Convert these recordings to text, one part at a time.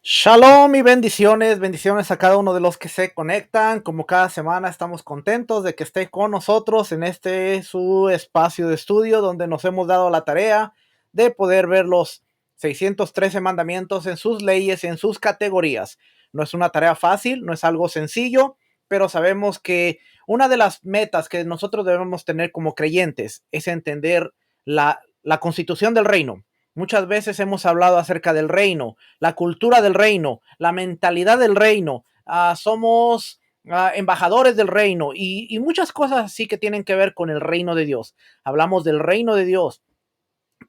Shalom y bendiciones, bendiciones a cada uno de los que se conectan. Como cada semana estamos contentos de que esté con nosotros en este su espacio de estudio donde nos hemos dado la tarea de poder ver los 613 mandamientos en sus leyes, en sus categorías. No es una tarea fácil, no es algo sencillo, pero sabemos que una de las metas que nosotros debemos tener como creyentes es entender la constitución del reino. Muchas veces hemos hablado acerca del reino, la cultura del reino, la mentalidad del reino. Somos embajadores del reino y muchas cosas así que tienen que ver con el reino de Dios. Hablamos del reino de Dios,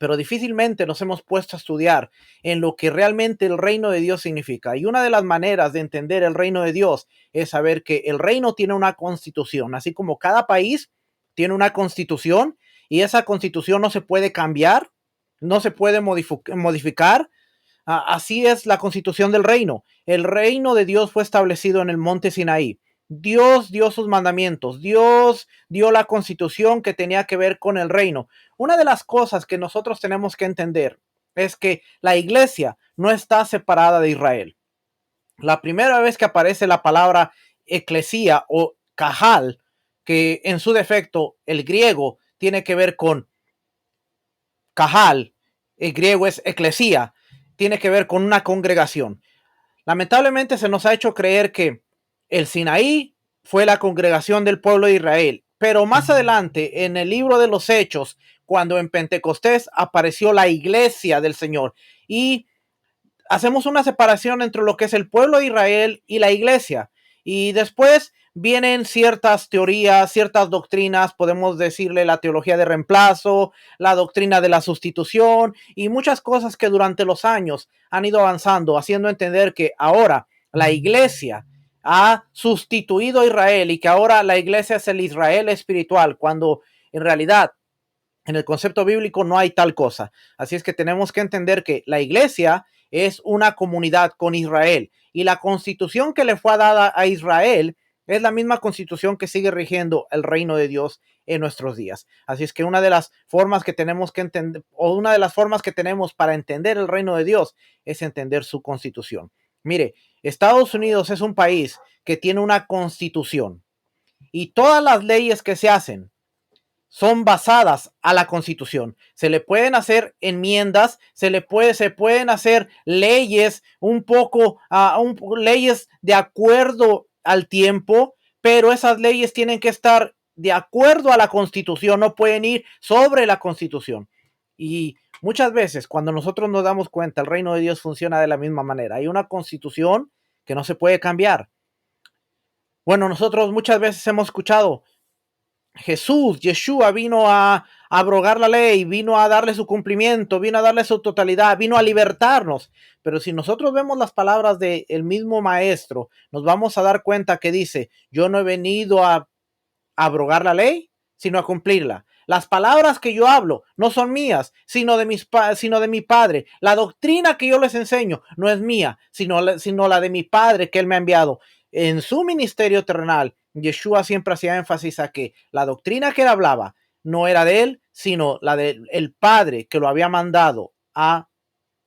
pero difícilmente nos hemos puesto a estudiar en lo que realmente el reino de Dios significa. Y una de las maneras de entender el reino de Dios es saber que el reino tiene una constitución, así como cada país tiene una constitución y esa constitución no se puede cambiar, no se puede modificar. Así es la constitución del reino. El reino de Dios fue establecido en el monte Sinaí. Dios dio sus mandamientos. Dios dio la constitución que tenía que ver con el reino. Una de las cosas que nosotros tenemos que entender es que la iglesia no está separada de Israel. La primera vez que aparece la palabra eclesía o cajal, que en su defecto el griego tiene que ver con cajal, el griego es eclesía, tiene que ver con una congregación. Lamentablemente se nos ha hecho creer que el Sinaí fue la congregación del pueblo de Israel, pero más adelante en el libro de los Hechos, cuando en Pentecostés apareció la iglesia del Señor y hacemos una separación entre lo que es el pueblo de Israel y la iglesia. Y después vienen ciertas teorías, ciertas doctrinas, podemos decirle la teología de reemplazo, la doctrina de la sustitución y muchas cosas que durante los años han ido avanzando, haciendo entender que ahora la iglesia ha sustituido a Israel y que ahora la iglesia es el Israel espiritual, cuando en realidad en el concepto bíblico no hay tal cosa. Así es que tenemos que entender que la iglesia es una comunidad con Israel y la constitución que le fue dada a Israel es la misma constitución que sigue rigiendo el reino de Dios en nuestros días. Así es que una de las formas que tenemos que entender, o una de las formas que tenemos para entender el reino de Dios es entender su constitución. Mire, Estados Unidos es un país que tiene una constitución y todas las leyes que se hacen son basadas a la Constitución. Se le pueden hacer enmiendas, se pueden hacer leyes un poco, leyes de acuerdo al tiempo, pero esas leyes tienen que estar de acuerdo a la Constitución, no pueden ir sobre la Constitución. Y muchas veces cuando nosotros nos damos cuenta, el reino de Dios funciona de la misma manera. Hay una Constitución que no se puede cambiar. Bueno, nosotros muchas veces hemos escuchado, Yeshua vino a abrogar la ley, vino a darle su cumplimiento, vino a darle su totalidad, vino a libertarnos. Pero si nosotros vemos las palabras del mismo maestro, nos vamos a dar cuenta que dice, yo no he venido a abrogar la ley, sino a cumplirla. Las palabras que yo hablo no son mías, sino de mi Padre. La doctrina que yo les enseño no es mía, sino la de mi Padre que Él me ha enviado. En su ministerio terrenal, Yeshua siempre hacía énfasis a que la doctrina que Él hablaba no era de Él, sino la del Padre que lo había mandado a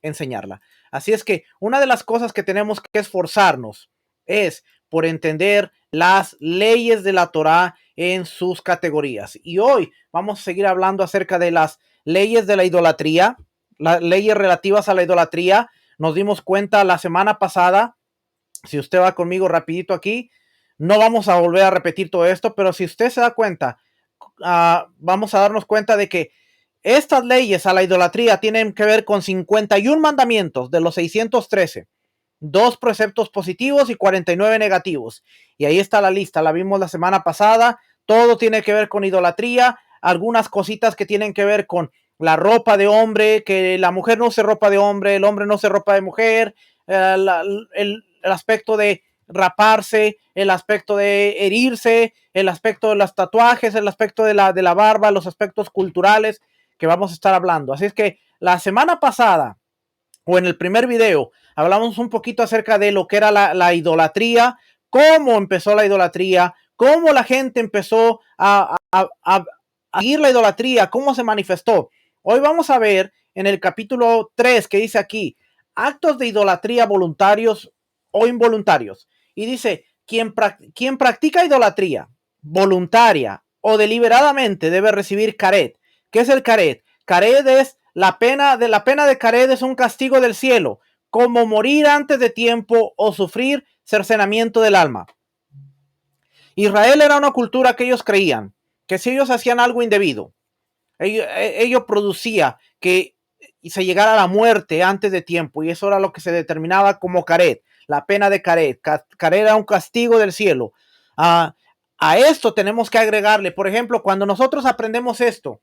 enseñarla. Así es que una de las cosas que tenemos que esforzarnos es por entender las leyes de la Torá en sus categorías. Y hoy vamos a seguir hablando acerca de las leyes de la idolatría, las leyes relativas a la idolatría. Nos dimos cuenta la semana pasada, si usted va conmigo rapidito aquí, no vamos a volver a repetir todo esto, pero si usted se da cuenta, vamos a darnos cuenta de que estas leyes a la idolatría tienen que ver con 51 mandamientos de los 613, dos preceptos positivos y 49 negativos. Y ahí está la lista, la vimos la semana pasada. Todo tiene que ver con idolatría. algunas cositas que tienen que ver con la ropa de hombre, que la mujer no use ropa de hombre, el hombre no use ropa de mujer, el aspecto de raparse, el aspecto de herirse, el aspecto de los tatuajes, el aspecto de la barba, los aspectos culturales que vamos a estar hablando. Así es que la semana pasada, o en el primer video, hablamos un poquito acerca de lo que era la idolatría, cómo empezó la idolatría, cómo la gente empezó a seguir la idolatría, cómo se manifestó. Hoy vamos a ver en el capítulo 3 que dice aquí, actos de idolatría voluntarios o involuntarios. Y dice, quien practica idolatría voluntaria o deliberadamente debe recibir caret. ¿Qué es el caret? Caret es la pena de caret, es un castigo del cielo, como morir antes de tiempo o sufrir cercenamiento del alma. Israel era una cultura que ellos creían que si ellos hacían algo indebido, ellos producía que se llegara a la muerte antes de tiempo, y eso era lo que se determinaba como caret, la pena de caret. Caret era un castigo del cielo. A esto tenemos que agregarle, por ejemplo, cuando nosotros aprendemos esto,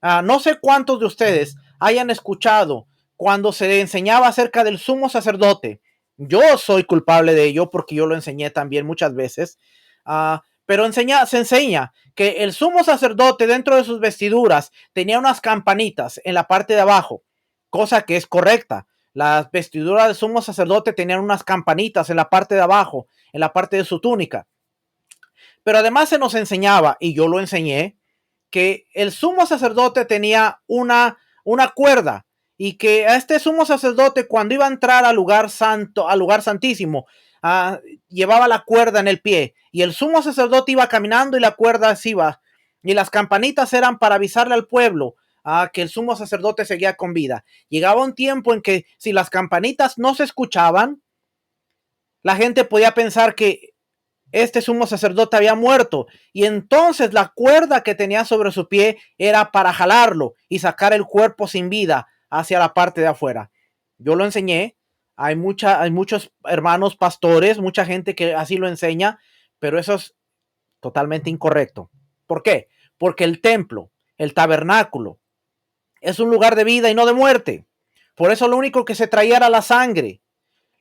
no sé cuántos de ustedes hayan escuchado cuando se enseñaba acerca del sumo sacerdote. Yo soy culpable de ello porque yo lo enseñé también muchas veces. Pero se enseña que el sumo sacerdote dentro de sus vestiduras tenía unas campanitas en la parte de abajo, cosa que es correcta. Las vestiduras del sumo sacerdote tenían unas campanitas en la parte de abajo, en la parte de su túnica. Pero además se nos enseñaba, y yo lo enseñé, que el sumo sacerdote tenía una cuerda, y que a este sumo sacerdote, cuando iba a entrar al lugar santo, al lugar santísimo, llevaba la cuerda en el pie, y el sumo sacerdote iba caminando y la cuerda se iba, y las campanitas eran para avisarle al pueblo que el sumo sacerdote seguía con vida. Llegaba un tiempo en que si las campanitas no se escuchaban, la gente podía pensar que este sumo sacerdote había muerto, y entonces la cuerda que tenía sobre su pie era para jalarlo y sacar el cuerpo sin vida hacia la parte de afuera. Yo lo enseñé, hay muchos hermanos pastores, mucha gente que así lo enseña, pero eso es totalmente incorrecto. ¿Por qué? Porque el templo, el tabernáculo, es un lugar de vida y no de muerte. Por eso lo único que se traía era la sangre.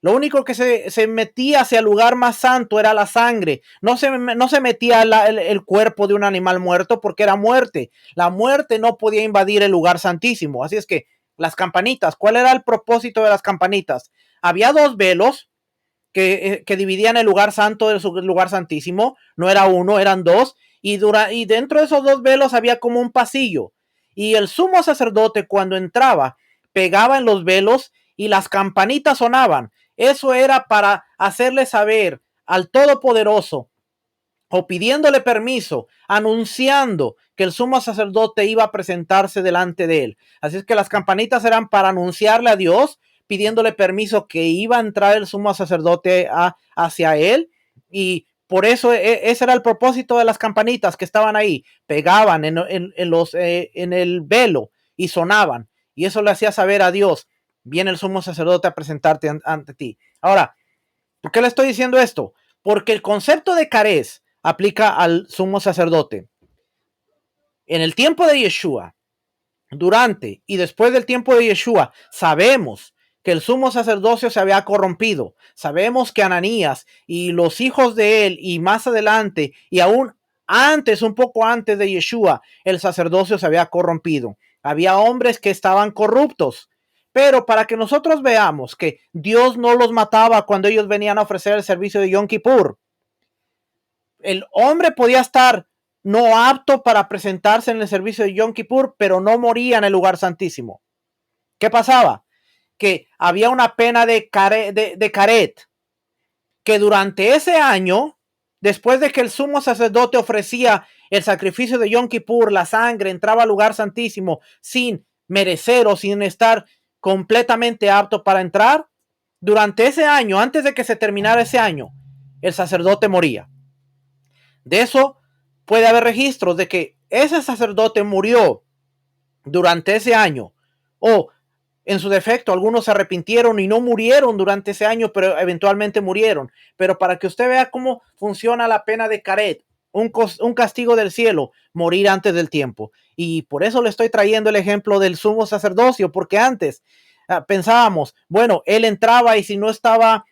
Lo único que se metía hacia el lugar más santo era la sangre. No se metía el cuerpo de un animal muerto, porque era muerte. La muerte no podía invadir el lugar santísimo. Así es que las campanitas, ¿cuál era el propósito de las campanitas? Había dos velos que dividían el lugar santo del lugar santísimo. No era uno, eran dos. Y dentro de esos dos velos había como un pasillo. Y el sumo sacerdote, cuando entraba, pegaba en los velos y las campanitas sonaban. Eso era para hacerle saber al Todopoderoso, o pidiéndole permiso, anunciando que el sumo sacerdote iba a presentarse delante de él. Así es que las campanitas eran para anunciarle a Dios, pidiéndole permiso que iba a entrar el sumo sacerdote hacia él. Y por eso ese era el propósito de las campanitas que estaban ahí. Pegaban en el velo y sonaban. Y eso le hacía saber a Dios: viene el sumo sacerdote a presentarte ante ti. Ahora, ¿por qué le estoy diciendo esto? Porque el concepto de carez aplica al sumo sacerdote. En el tiempo de Yeshua, durante y después del tiempo de Yeshua, sabemos que el sumo sacerdocio se había corrompido. Sabemos que Ananías y los hijos de él, y más adelante, y aún antes, un poco antes de Yeshua, el sacerdocio se había corrompido. Había hombres que estaban corruptos. Pero para que nosotros veamos que Dios no los mataba cuando ellos venían a ofrecer el servicio de Yom Kippur, el hombre podía estar no apto para presentarse en el servicio de Yom Kippur, pero no moría en el lugar santísimo. ¿Qué pasaba? Que había una pena de caret, que durante ese año, después de que el sumo sacerdote ofrecía el sacrificio de Yom Kippur, la sangre entraba al lugar santísimo sin merecer o sin estar completamente apto para entrar. Durante ese año, antes de que se terminara ese año, el sacerdote moría. De eso puede haber registros de que ese sacerdote murió durante ese año, o en su defecto algunos se arrepintieron y no murieron durante ese año, pero eventualmente murieron. Pero para que usted vea cómo funciona la pena de caret, un castigo del cielo, morir antes del tiempo. Y por eso le estoy trayendo el ejemplo del sumo sacerdocio, porque antes pensábamos, bueno, él entraba y si no estaba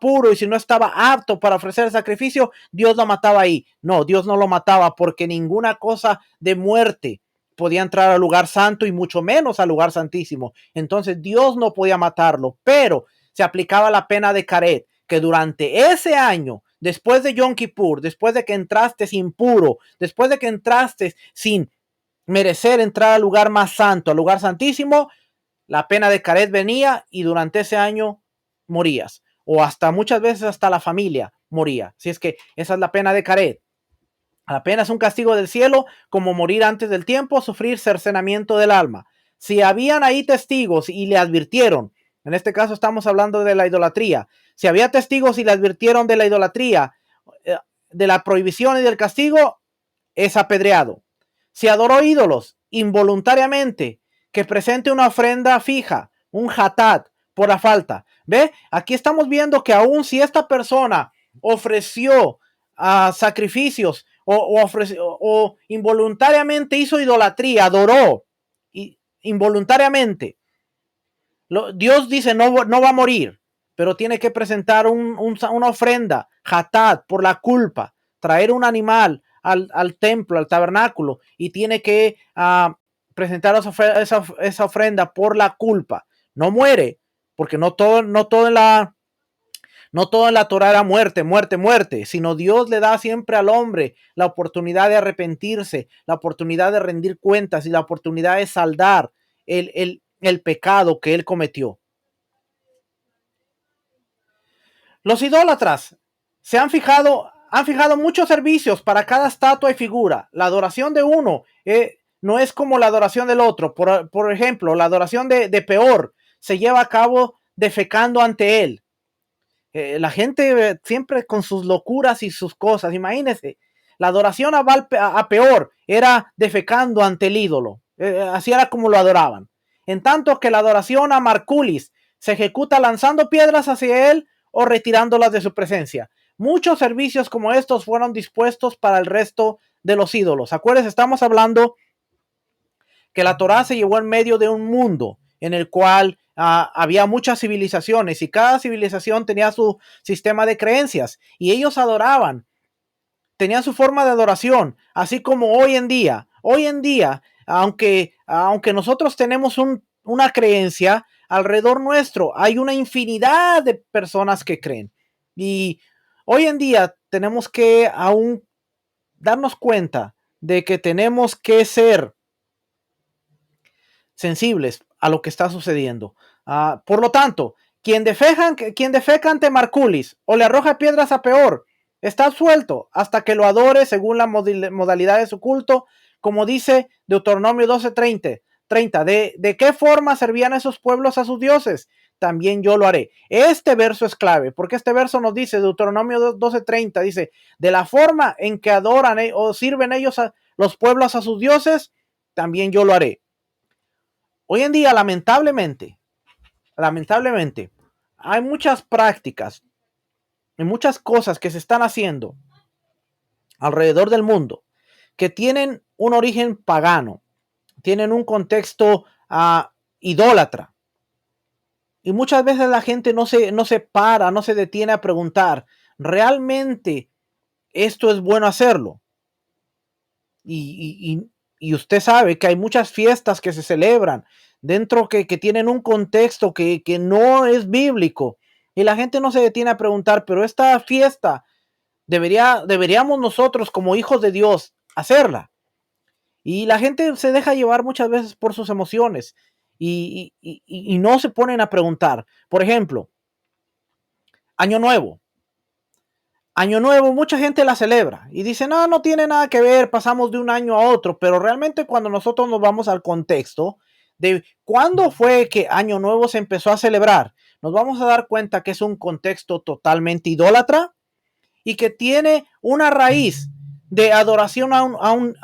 puro y si no estaba apto para ofrecer el sacrificio, Dios lo mataba ahí. No, Dios no lo mataba porque ninguna cosa de muerte podía entrar al lugar santo y mucho menos al lugar santísimo. Entonces Dios no podía matarlo, pero se aplicaba la pena de Caret, que durante ese año, después de Yom Kippur, después de que entraste impuro, después de que entraste sin merecer entrar al lugar más santo, al lugar santísimo, la pena de Caret venía y durante ese año morías. O hasta muchas veces hasta la familia moría. Si es que esa es la pena de Caret. La pena es un castigo del cielo, como morir antes del tiempo, sufrir cercenamiento del alma. Si habían ahí testigos y le advirtieron, en este caso estamos hablando de la idolatría, si había testigos y le advirtieron de la idolatría, de la prohibición y del castigo, es apedreado. Si adoró ídolos involuntariamente, que presente una ofrenda fija, un hatat, por la falta. ¿Ve? Aquí estamos viendo que aun si esta persona ofreció sacrificios o involuntariamente hizo idolatría, adoró involuntariamente, Dios dice no va a morir, pero tiene que presentar una ofrenda, hatat, por la culpa, traer un animal al templo, al tabernáculo, y tiene que presentar esa ofrenda por la culpa. No muere, porque no todo en la Torah era muerte, muerte, muerte, sino Dios le da siempre al hombre la oportunidad de arrepentirse, la oportunidad de rendir cuentas y la oportunidad de saldar el pecado que él cometió. Los idólatras han fijado muchos servicios para cada estatua y figura. La adoración de uno no es como la adoración del otro. Por ejemplo, la adoración de Peor se lleva a cabo defecando ante él. La gente siempre con sus locuras y sus cosas. Imagínense, la adoración a Peor era defecando ante el ídolo. Así era como lo adoraban. En tanto que la adoración a Marculis se ejecuta lanzando piedras hacia él o retirándolas de su presencia. Muchos servicios como estos fueron dispuestos para el resto de los ídolos. Acuérdense, estamos hablando que la Torá se llevó en medio de un mundo en el cual había muchas civilizaciones y cada civilización tenía su sistema de creencias y ellos adoraban, tenían su forma de adoración, así como hoy en día, aunque nosotros tenemos una creencia, alrededor nuestro hay una infinidad de personas que creen y hoy en día tenemos que aún darnos cuenta de que tenemos que ser sensibles a lo que está sucediendo. Por lo tanto, quien defeca ante Marculis o le arroja piedras a Peor, está suelto hasta que lo adore según la modalidad de su culto, como dice Deuteronomio 12:30. ¿De qué forma servían esos pueblos a sus dioses? También yo lo haré. Este verso es clave, porque este verso nos dice, Deuteronomio 12:30, dice, de la forma en que adoran o sirven ellos a los pueblos a sus dioses, también yo lo haré. Hoy en día, lamentablemente, hay muchas prácticas y muchas cosas que se están haciendo alrededor del mundo que tienen un origen pagano, tienen un contexto idólatra. Y muchas veces la gente no se para, no se detiene a preguntar, ¿realmente esto es bueno hacerlo? Y usted sabe que hay muchas fiestas que se celebran dentro que tienen un contexto que no es bíblico. Y la gente no se detiene a preguntar, pero esta fiesta deberíamos nosotros como hijos de Dios hacerla. Y la gente se deja llevar muchas veces por sus emociones y no se ponen a preguntar. Por ejemplo, Año Nuevo. Año Nuevo, mucha gente la celebra y dice, no tiene nada que ver, pasamos de un año a otro, pero realmente cuando nosotros nos vamos al contexto de cuándo fue que Año Nuevo se empezó a celebrar, nos vamos a dar cuenta que es un contexto totalmente idólatra y que tiene una raíz de adoración a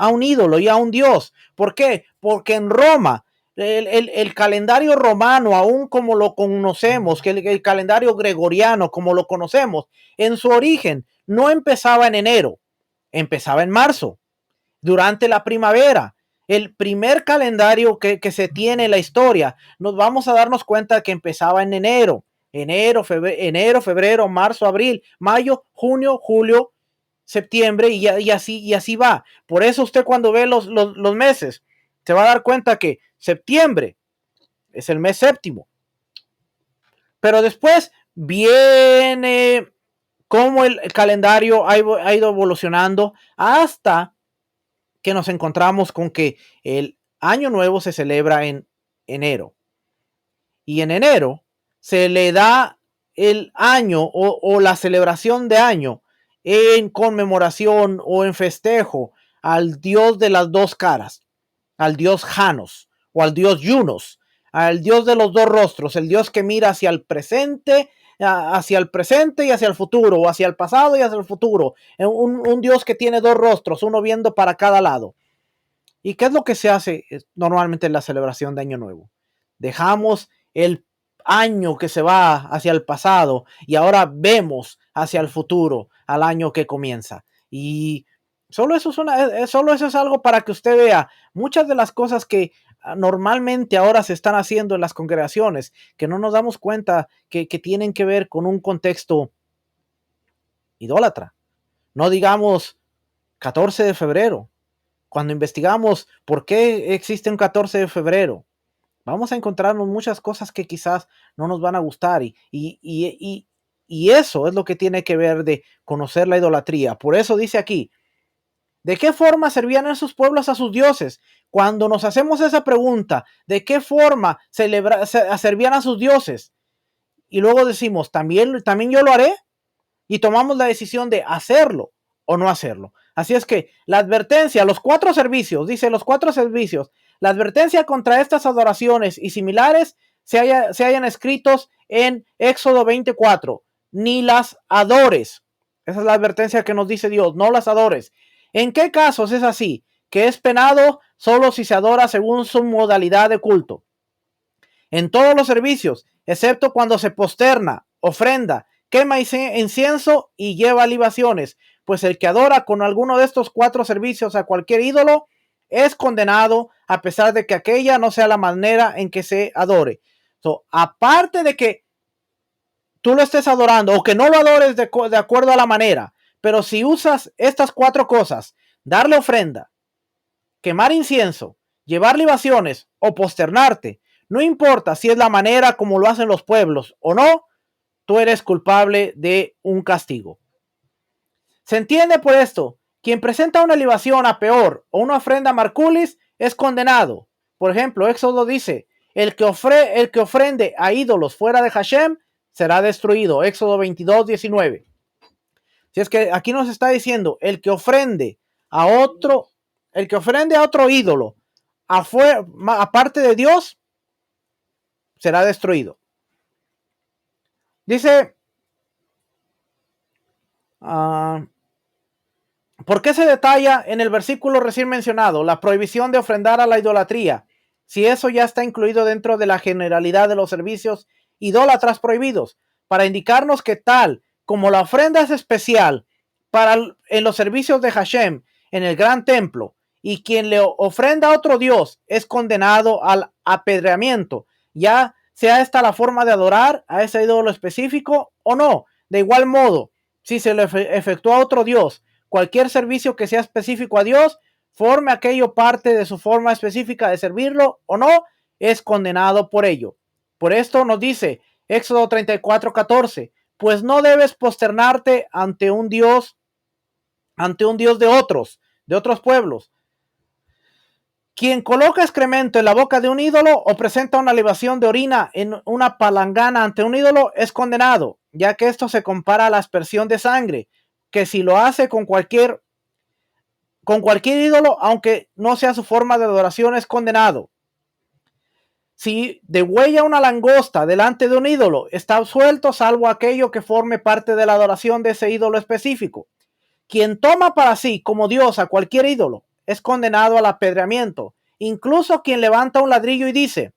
un ídolo y a un dios. ¿Por qué? Porque en Roma, el calendario romano, aún como lo conocemos, que el calendario gregoriano, como lo conocemos, en su origen no empezaba en enero, empezaba en marzo, durante la primavera. El primer calendario que se tiene en la historia, nos vamos a darnos cuenta que empezaba en enero, febrero, marzo, abril, mayo, junio, julio, septiembre y así va. Por eso usted cuando ve los meses, se va a dar cuenta que septiembre es el mes séptimo. Pero después viene cómo el calendario ha ido evolucionando hasta que nos encontramos con que el año nuevo se celebra en enero. Y en enero se le da el año o la celebración de año en conmemoración o en festejo al dios de las dos caras, al dios Janos o al dios Junos, al dios de los dos rostros, el dios que mira hacia el presente y hacia el futuro, o hacia el pasado y hacia el futuro, un dios que tiene dos rostros, uno viendo para cada lado. ¿Y qué es lo que se hace normalmente en la celebración de Año Nuevo? Dejamos el año que se va hacia el pasado y ahora vemos hacia el futuro, al año que comienza. Y solo eso es algo para que usted vea muchas de las cosas que normalmente ahora se están haciendo en las congregaciones, que no nos damos cuenta que tienen que ver con un contexto idólatra. No digamos 14 de febrero. Cuando investigamos por qué existe un 14 de febrero, vamos a encontrarnos muchas cosas que quizás no nos van a gustar y eso es lo que tiene que ver de conocer la idolatría. Por eso dice aquí, ¿de qué forma servían esos pueblos a sus dioses? Cuando nos hacemos esa pregunta, ¿de qué forma servían a sus dioses? Y luego decimos, ¿también yo lo haré? Y tomamos la decisión de hacerlo o no hacerlo. Así es que la advertencia, los 4 servicios, dice los 4 servicios, la advertencia contra estas adoraciones y similares se hayan escritos en Éxodo 24. Ni las adores. Esa es la advertencia que nos dice Dios, no las adores. ¿En qué casos es así? Que es penado solo si se adora según su modalidad de culto. En todos los servicios, excepto cuando se posterna, ofrenda, quema incienso y lleva libaciones, pues el que adora con alguno de estos 4 servicios a cualquier ídolo es condenado, a pesar de que aquella no sea la manera en que se adore. Aparte de que tú lo estés adorando o que no lo adores de acuerdo a la manera, pero si usas estas 4 cosas, darle ofrenda, quemar incienso, llevar libaciones o posternarte, no importa si es la manera como lo hacen los pueblos o no, tú eres culpable de un castigo. Se entiende por esto, quien presenta una libación a peor o una ofrenda a Marculis es condenado. Por ejemplo, Éxodo dice, el que ofrende a ídolos fuera de Hashem será destruido. Éxodo 22:19. Si es que aquí nos está diciendo, el que ofrende a otro ídolo aparte de Dios será destruido. Dice, ¿por qué se detalla en el versículo recién mencionado la prohibición de ofrendar a la idolatría? Si eso ya está incluido dentro de la generalidad de los servicios idólatras prohibidos, para indicarnos que tal como la ofrenda es especial en los servicios de Hashem en el gran templo, y quien le ofrenda a otro Dios es condenado al apedreamiento, ya sea esta la forma de adorar a ese ídolo específico o no. De igual modo, si se le efectúa a otro Dios, cualquier servicio que sea específico a Dios, forme aquello parte de su forma específica de servirlo o no, es condenado por ello. Por esto nos dice Éxodo 34:14, pues no debes posternarte ante un Dios de otros pueblos. Quien coloca excremento en la boca de un ídolo o presenta una libación de orina en una palangana ante un ídolo es condenado, ya que esto se compara a la aspersión de sangre, que si lo hace con cualquier ídolo, aunque no sea su forma de adoración, es condenado. Si degüella una langosta delante de un ídolo, está absuelto salvo aquello que forme parte de la adoración de ese ídolo específico. Quien toma para sí como Dios a cualquier ídolo es condenado al apedreamiento. Incluso quien levanta un ladrillo y dice,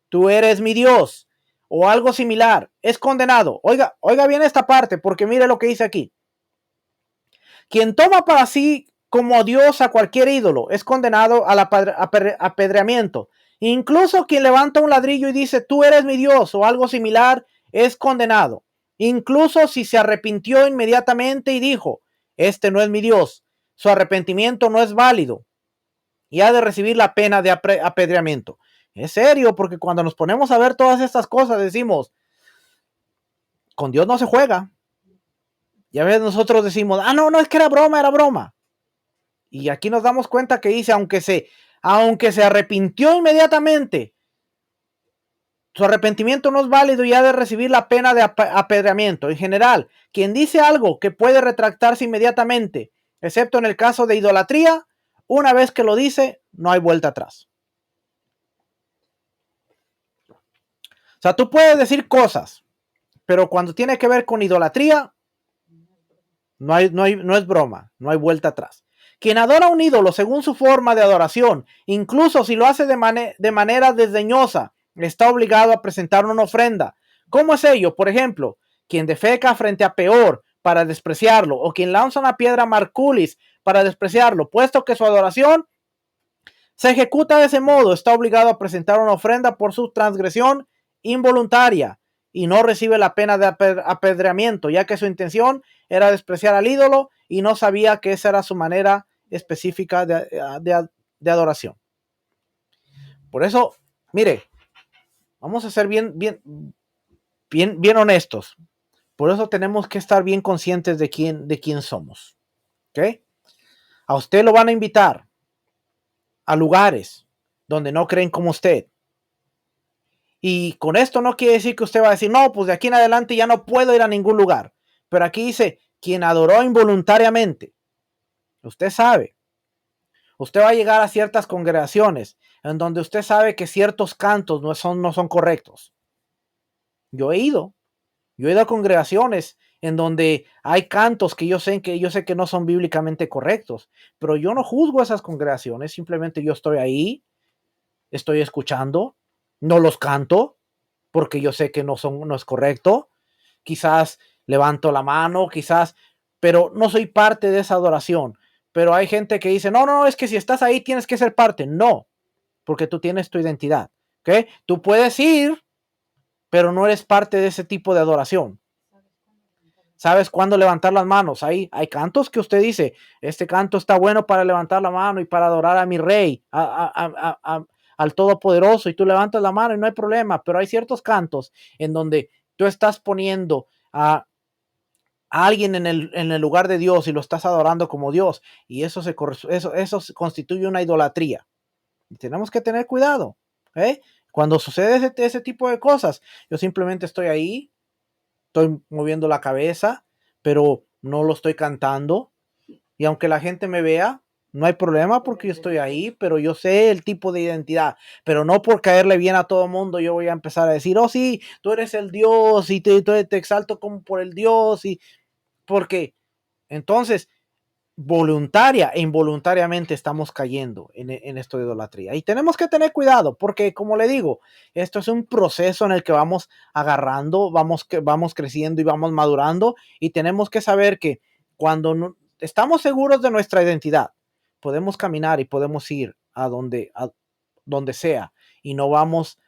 tú eres mi Dios, o algo similar, es condenado. Oiga bien esta parte, porque mire lo que dice aquí. Quien toma para sí como Dios a cualquier ídolo es condenado al apedreamiento. Incluso quien levanta un ladrillo y dice, tú eres mi Dios o algo similar, es condenado. Incluso si se arrepintió inmediatamente y dijo, este no es mi Dios, su arrepentimiento no es válido y ha de recibir la pena de apedreamiento. Es serio, porque cuando nos ponemos a ver todas estas cosas decimos, con Dios no se juega. Y a veces nosotros decimos, no, es que era broma, era broma. Y aquí nos damos cuenta que dice, aunque se arrepintió inmediatamente, su arrepentimiento no es válido y ha de recibir la pena de apedreamiento. En general, quien dice algo que puede retractarse inmediatamente, excepto en el caso de idolatría, una vez que lo dice, no hay vuelta atrás. O sea, tú puedes decir cosas, pero cuando tiene que ver con idolatría, no es broma, no hay vuelta atrás. Quien adora a un ídolo según su forma de adoración, incluso si lo hace de manera desdeñosa, está obligado a presentar una ofrenda. ¿Cómo es ello? Por ejemplo, quien defeca frente a Peor para despreciarlo, o quien lanza una piedra a Marculis para despreciarlo, puesto que su adoración se ejecuta de ese modo, está obligado a presentar una ofrenda por su transgresión involuntaria y no recibe la pena de apedreamiento, ya que su intención era despreciar al ídolo y no sabía que esa era su manera específica de adoración. Por eso, mire, vamos a ser bien honestos. Por eso tenemos que estar bien conscientes de quién somos. ¿Ok? A usted lo van a invitar a lugares donde no creen como usted. Y con esto no quiere decir que usted va a decir, no, pues de aquí en adelante ya no puedo ir a ningún lugar. Pero aquí dice, quien adoró involuntariamente. Usted sabe. Usted va a llegar a ciertas congregaciones en donde usted sabe que ciertos cantos no son correctos. Yo he ido a congregaciones en donde hay cantos que yo sé que no son bíblicamente correctos, pero yo no juzgo esas congregaciones, simplemente yo estoy ahí, estoy escuchando, no los canto porque yo sé que no es correcto. Quizás levanto la mano, pero no soy parte de esa adoración. Pero hay gente que dice, no, es que si estás ahí tienes que ser parte. No, porque tú tienes tu identidad. ¿Ok? Tú puedes ir, pero no eres parte de ese tipo de adoración. ¿Sabes cuándo levantar las manos? Hay cantos que usted dice, este canto está bueno para levantar la mano y para adorar a mi rey, al Todopoderoso, y tú levantas la mano y no hay problema, pero hay ciertos cantos en donde tú estás poniendo a alguien en el lugar de Dios y lo estás adorando como Dios, y eso constituye una idolatría. Y tenemos que tener cuidado. Cuando sucede ese tipo de cosas, yo simplemente estoy ahí, estoy moviendo la cabeza, pero no lo estoy cantando. Y aunque la gente me vea, no hay problema porque yo estoy ahí, pero yo sé el tipo de identidad. Pero no por caerle bien a todo el mundo yo voy a empezar a decir, oh sí, tú eres el Dios y te exalto como por el Dios. Y porque entonces voluntaria e involuntariamente estamos cayendo en esto de idolatría. Y tenemos que tener cuidado porque, como le digo, esto es un proceso en el que vamos agarrando, vamos creciendo y vamos madurando, y tenemos que saber que cuando estamos seguros de nuestra identidad, podemos caminar y podemos ir a donde sea y no vamos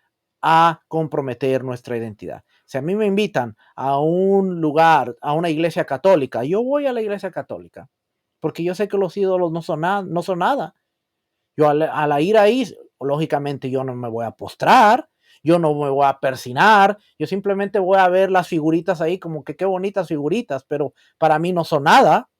a comprometer nuestra identidad. Si a mí me invitan a un lugar, a una iglesia católica, yo voy a la iglesia católica porque yo sé que los ídolos no son nada. Yo al ir ahí, lógicamente yo no me voy a postrar, yo no me voy a persinar, yo simplemente voy a ver las figuritas ahí como que qué bonitas figuritas, pero para mí no son nada.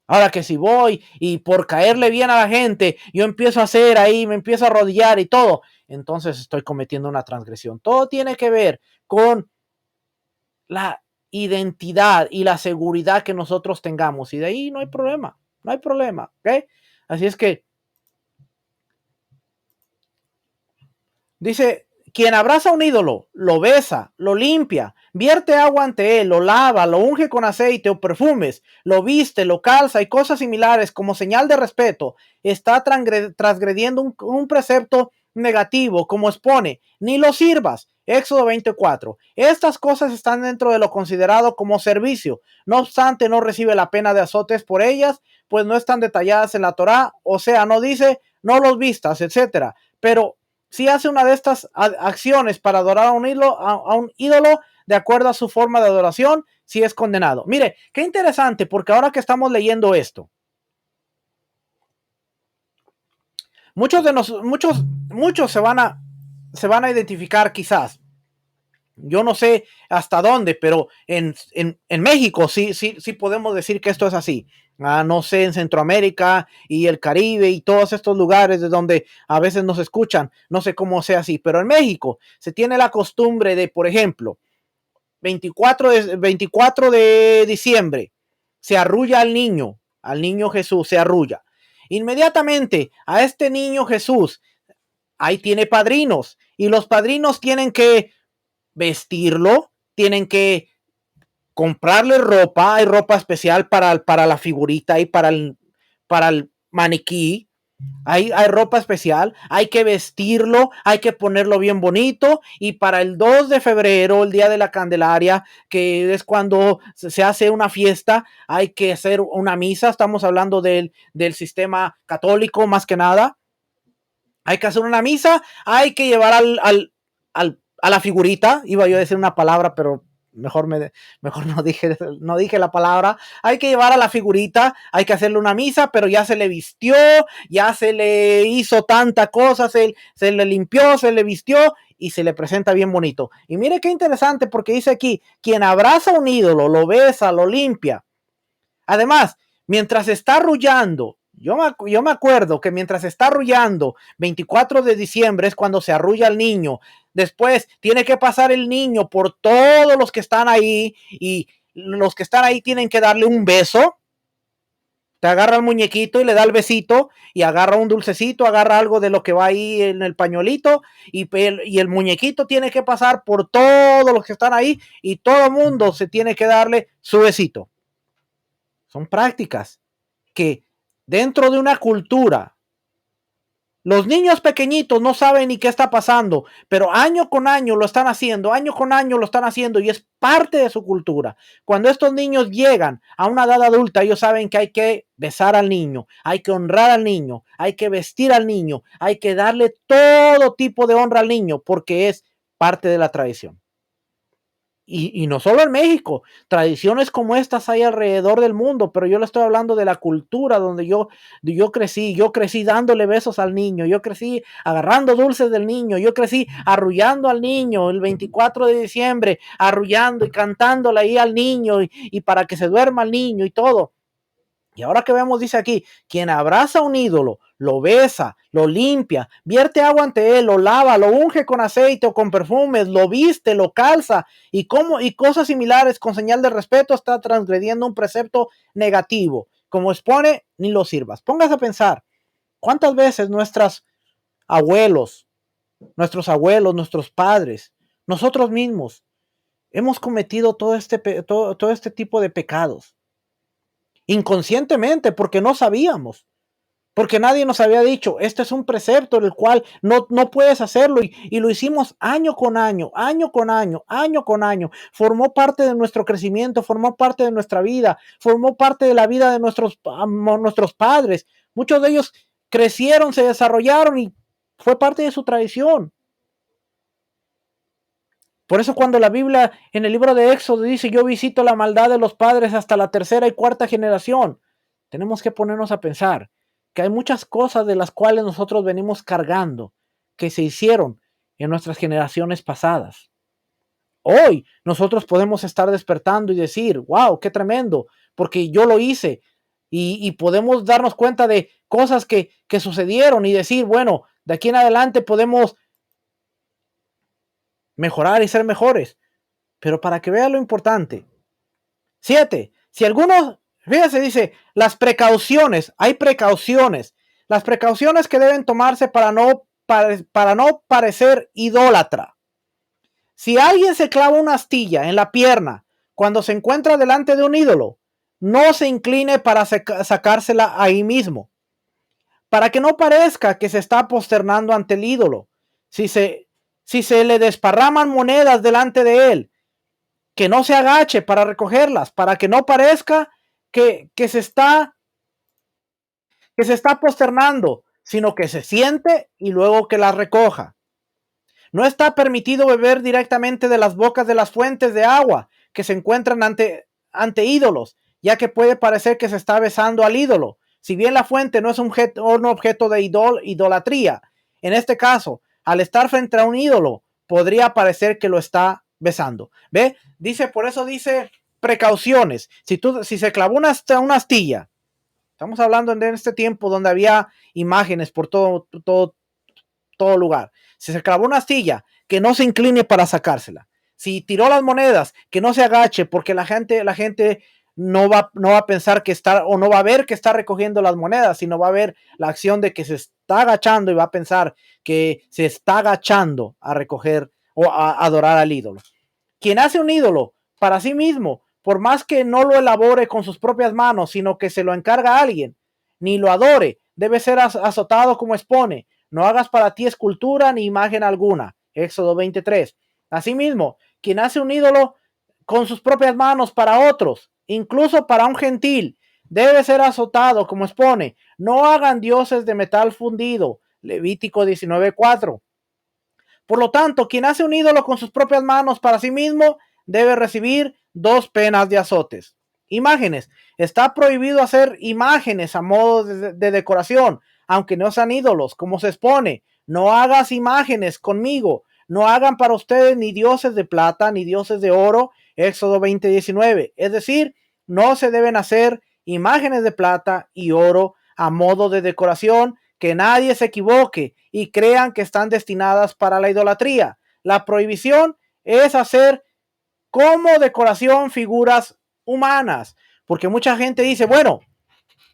Ahora que si voy y por caerle bien a la gente, yo empiezo a hacer ahí, me empiezo a arrodillar y todo, entonces estoy cometiendo una transgresión. Todo tiene que ver con la identidad y la seguridad que nosotros tengamos, y de ahí no hay problema, ¿ok? Así es que dice, quien abraza a un ídolo, lo besa, lo limpia, vierte agua ante él, lo lava, lo unge con aceite o perfumes, lo viste, lo calza y cosas similares como señal de respeto, está transgrediendo un precepto negativo, como expone, ni lo sirvas. Éxodo 24. Estas cosas están dentro de lo considerado como servicio. No obstante, no recibe la pena de azotes por ellas, pues no están detalladas en la Torá. O sea, no dice, no los vistas, etcétera. Pero si hace una de estas acciones para adorar a un ídolo de acuerdo a su forma de adoración, si es condenado. Mire, qué interesante, porque ahora que estamos leyendo esto, muchos se van a identificar quizás. Yo no sé hasta dónde, pero en México sí podemos decir que esto es así. No sé, en Centroamérica y el Caribe y todos estos lugares de donde a veces nos escuchan, no sé cómo sea así, pero en México se tiene la costumbre de, por ejemplo, 24 de diciembre, se arrulla al niño Jesús se arrulla. Inmediatamente a este niño Jesús, ahí tiene padrinos y los padrinos tienen que vestirlo, tienen que comprarle ropa, hay ropa especial para la figurita y para el maniquí, hay ropa especial, hay que vestirlo, hay que ponerlo bien bonito y para el 2 de febrero, el día de la Candelaria, que es cuando se hace una fiesta, hay que hacer una misa, estamos hablando del sistema católico más que nada, hay que hacer una misa, hay que llevar a la figurita, iba yo a decir una palabra, pero mejor no dije la palabra, hay que llevar a la figurita, hay que hacerle una misa, pero ya se le vistió, ya se le hizo tanta cosa, se le limpió, se le vistió y se le presenta bien bonito. Y mire qué interesante porque dice aquí, quien abraza un ídolo, lo besa, lo limpia. Además, mientras está arrullando, yo me acuerdo que mientras está arrullando, 24 de diciembre es cuando se arrulla el niño. Después tiene que pasar el niño por todos los que están ahí y los que están ahí tienen que darle un beso. Te agarra el muñequito y le da el besito y agarra un dulcecito, agarra algo de lo que va ahí en el pañuelito y el muñequito tiene que pasar por todos los que están ahí y todo el mundo se tiene que darle su besito. Son prácticas que dentro de una cultura, los niños pequeñitos no saben ni qué está pasando, pero año con año lo están haciendo, año con año lo están haciendo y es parte de su cultura. Cuando estos niños llegan a una edad adulta, ellos saben que hay que besar al niño, hay que honrar al niño, hay que vestir al niño, hay que darle todo tipo de honra al niño porque es parte de la tradición. Y no solo en México, tradiciones como estas hay alrededor del mundo, pero yo le estoy hablando de la cultura donde yo crecí dándole besos al niño, yo crecí agarrando dulces del niño, yo crecí arrullando al niño el 24 de diciembre, arrullando y cantándole ahí al niño y para que se duerma el niño y todo. Y ahora que vemos, dice aquí, quien abraza a un ídolo, lo besa, lo limpia, vierte agua ante él, lo lava, lo unge con aceite o con perfumes, lo viste, lo calza y cosas similares con señal de respeto está transgrediendo un precepto negativo. Como expone, ni lo sirvas. Póngase a pensar, ¿cuántas veces nuestros abuelos, nuestros padres, nosotros mismos hemos cometido todo este tipo de pecados? Inconscientemente, porque no sabíamos, porque nadie nos había dicho, este es un precepto el cual no puedes hacerlo y lo hicimos año con año, año con año, año con año. Formó parte de nuestro crecimiento, formó parte de nuestra vida, formó parte de la vida de nuestros padres. Muchos de ellos crecieron, se desarrollaron y fue parte de su tradición. Por eso cuando la Biblia en el libro de Éxodo dice, yo visito la maldad de los padres hasta la tercera y cuarta generación, tenemos que ponernos a pensar que hay muchas cosas de las cuales nosotros venimos cargando que se hicieron en nuestras generaciones pasadas. Hoy nosotros podemos estar despertando y decir, wow, qué tremendo, porque yo lo hice y podemos darnos cuenta de cosas que sucedieron y decir, bueno, de aquí en adelante podemos mejorar y ser mejores. Pero para que vean lo importante. 7. Si algunos, fíjense, dice, las precauciones, hay precauciones. Las precauciones que deben tomarse para no parecer idólatra. Si alguien se clava una astilla en la pierna cuando se encuentra delante de un ídolo, no se incline para sacársela ahí mismo. Para que no parezca que se está posternando ante el ídolo. Si se Si se le desparraman monedas delante de él, que no se agache para recogerlas, para que no parezca que se está posternando, sino que se siente y luego que las recoja. No está permitido beber directamente de las bocas de las fuentes de agua que se encuentran ante ídolos, ya que puede parecer que se está besando al ídolo. Si bien la fuente no es un objeto de idolatría, en este caso, al estar frente a un ídolo, podría parecer que lo está besando. ¿Ve? Dice, por eso dice precauciones. Si se clavó una astilla, estamos hablando en este tiempo donde había imágenes por todo lugar. Si se clavó una astilla, que no se incline para sacársela. Si tiró las monedas, que no se agache, porque la gente no va a pensar que está, o no va a ver que está recogiendo las monedas, sino va a ver la acción de que se está agachando y va a pensar que se está agachando a recoger o a adorar al ídolo. Quien hace un ídolo para sí mismo, por más que no lo elabore con sus propias manos, sino que se lo encarga a alguien, ni lo adore, debe ser azotado como expone. No hagas para ti escultura ni imagen alguna. Éxodo 23. Asimismo, quien hace un ídolo con sus propias manos para otros, incluso para un gentil, debe ser azotado como expone. No hagan dioses de metal fundido. Levítico 19:4. Por lo tanto, quien hace un ídolo con sus propias manos para sí mismo debe recibir 2 penas de azotes. Imágenes. Está prohibido hacer imágenes a modo de decoración, aunque no sean ídolos, como se expone. No hagas imágenes conmigo. No hagan para ustedes ni dioses de plata ni dioses de oro. Éxodo 20:19. Es decir, no se deben hacer imágenes de plata y oro a modo de decoración, que nadie se equivoque y crean que están destinadas para la idolatría. La prohibición es hacer como decoración figuras humanas, porque mucha gente dice, bueno,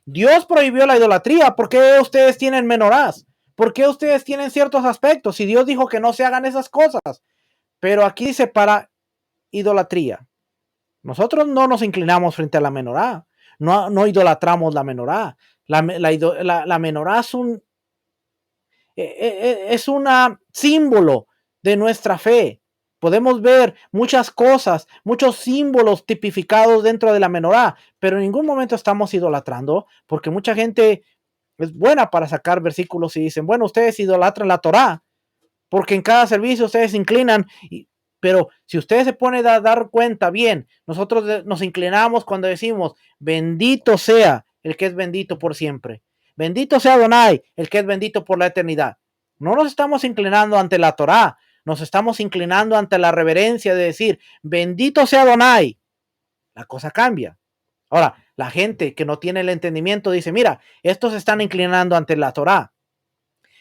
Dios prohibió la idolatría, ¿por qué ustedes tienen menorás? ¿Por qué ustedes tienen ciertos aspectos? Si Dios dijo que no se hagan esas cosas, pero aquí dice para idolatría. Nosotros no nos inclinamos frente a la menorá, no idolatramos la menorá. La menorá es un símbolo de nuestra fe. Podemos ver muchas cosas, muchos símbolos tipificados dentro de la menorá, pero en ningún momento estamos idolatrando, porque mucha gente es buena para sacar versículos y dicen, bueno, ustedes idolatran la Torá, porque en cada servicio ustedes se inclinan, pero si ustedes se ponen a dar cuenta bien, nosotros nos inclinamos cuando decimos, bendito sea el que es bendito por siempre. Bendito sea Adonai, el que es bendito por la eternidad. No nos estamos inclinando ante la Torá, nos estamos inclinando ante la reverencia de decir, bendito sea Adonai. La cosa cambia. Ahora, la gente que no tiene el entendimiento dice, mira, estos se están inclinando ante la Torá.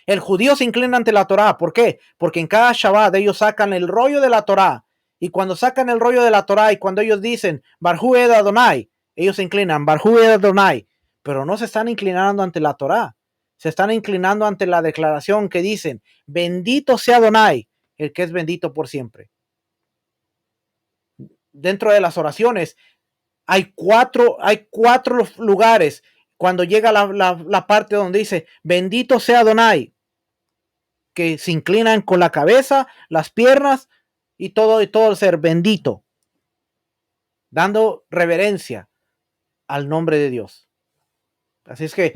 El judío se inclina ante la Torá. ¿Por qué? Porque en cada Shabbat ellos sacan el rollo de la Torá. Y cuando sacan el rollo de la Torá y cuando ellos dicen, Barjú ed Adonai, ellos se inclinan, Barjú ed Adonai. Pero no se están inclinando ante la Torá. Se están inclinando ante la declaración que dicen, bendito sea Adonai, el que es bendito por siempre. Dentro de las oraciones hay cuatro lugares cuando llega la parte donde dice, bendito sea Adonai, que se inclinan con la cabeza, las piernas y todo el ser bendito, dando reverencia al nombre de Dios. Así es que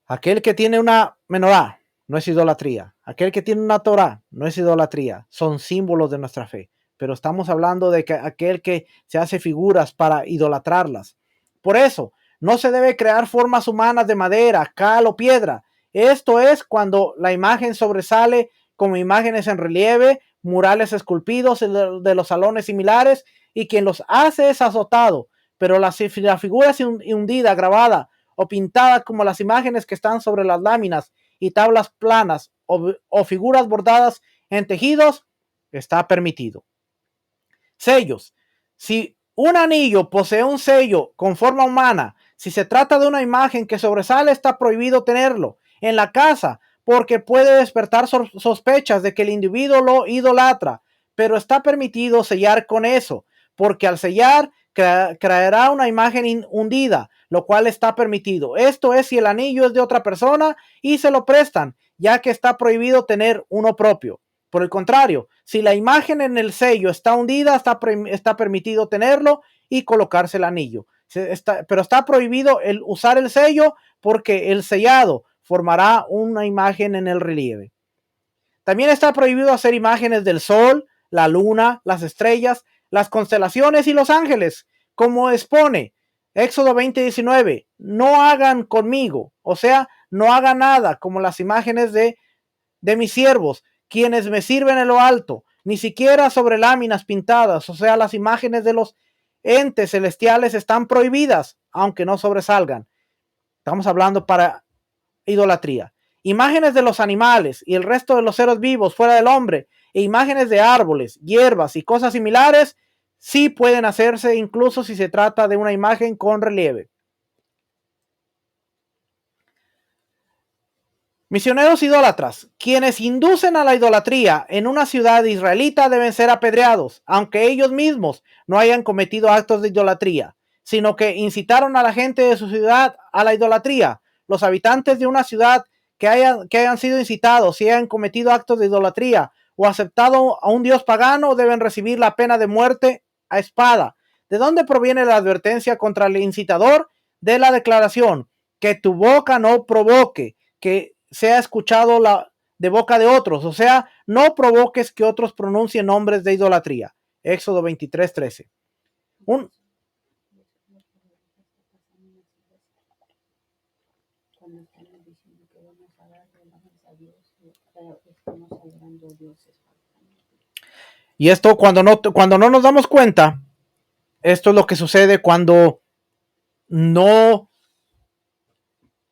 aquel que tiene una menorá no es idolatría. Aquel que tiene una Torá no es idolatría. Son símbolos de nuestra fe. Pero estamos hablando de que aquel que se hace figuras para idolatrarlas. Por eso, no se debe crear formas humanas de madera, cal o piedra. Esto es cuando la imagen sobresale como imágenes en relieve, murales esculpidos de los salones similares, y quien los hace es azotado. Pero la figura es hundida, grabada o pintada como las imágenes que están sobre las láminas y tablas planas o figuras bordadas en tejidos, está permitido. Sellos. Si un anillo posee un sello con forma humana, si se trata de una imagen que sobresale, está prohibido tenerlo en la casa porque puede despertar sospechas de que el individuo lo idolatra, pero está permitido sellar con eso, porque al sellar creará una imagen hundida, lo cual está permitido. Esto es si el anillo es de otra persona y se lo prestan, ya que está prohibido tener uno propio. Por el contrario, si la imagen en el sello está hundida, está permitido tenerlo y colocarse el anillo. Pero está prohibido usar el sello porque el sellado formará una imagen en el relieve. También está prohibido hacer imágenes del sol, la luna, las estrellas, las constelaciones y los ángeles, como expone Éxodo 20:19. No hagan conmigo, o sea, no hagan nada como las imágenes de mis siervos, quienes me sirven en lo alto, ni siquiera sobre láminas pintadas, o sea, las imágenes de los entes celestiales están prohibidas, aunque no sobresalgan. Estamos hablando para idolatría. Imágenes de los animales y el resto de los seres vivos fuera del hombre, e imágenes de árboles, hierbas y cosas similares, sí pueden hacerse incluso si se trata de una imagen con relieve. Misioneros idólatras, quienes inducen a la idolatría en una ciudad israelita deben ser apedreados, aunque ellos mismos no hayan cometido actos de idolatría, sino que incitaron a la gente de su ciudad a la idolatría. Los habitantes de una ciudad que hayan sido incitados y hayan cometido actos de idolatría o aceptado a un dios pagano deben recibir la pena de muerte a espada. ¿De dónde proviene la advertencia contra el incitador? De la declaración, que tu boca no provoque, que sea escuchado de boca de otros, o sea, no provoques que otros pronuncien nombres de idolatría. Éxodo 23:13. Y esto cuando no nos damos cuenta, esto es lo que sucede cuando no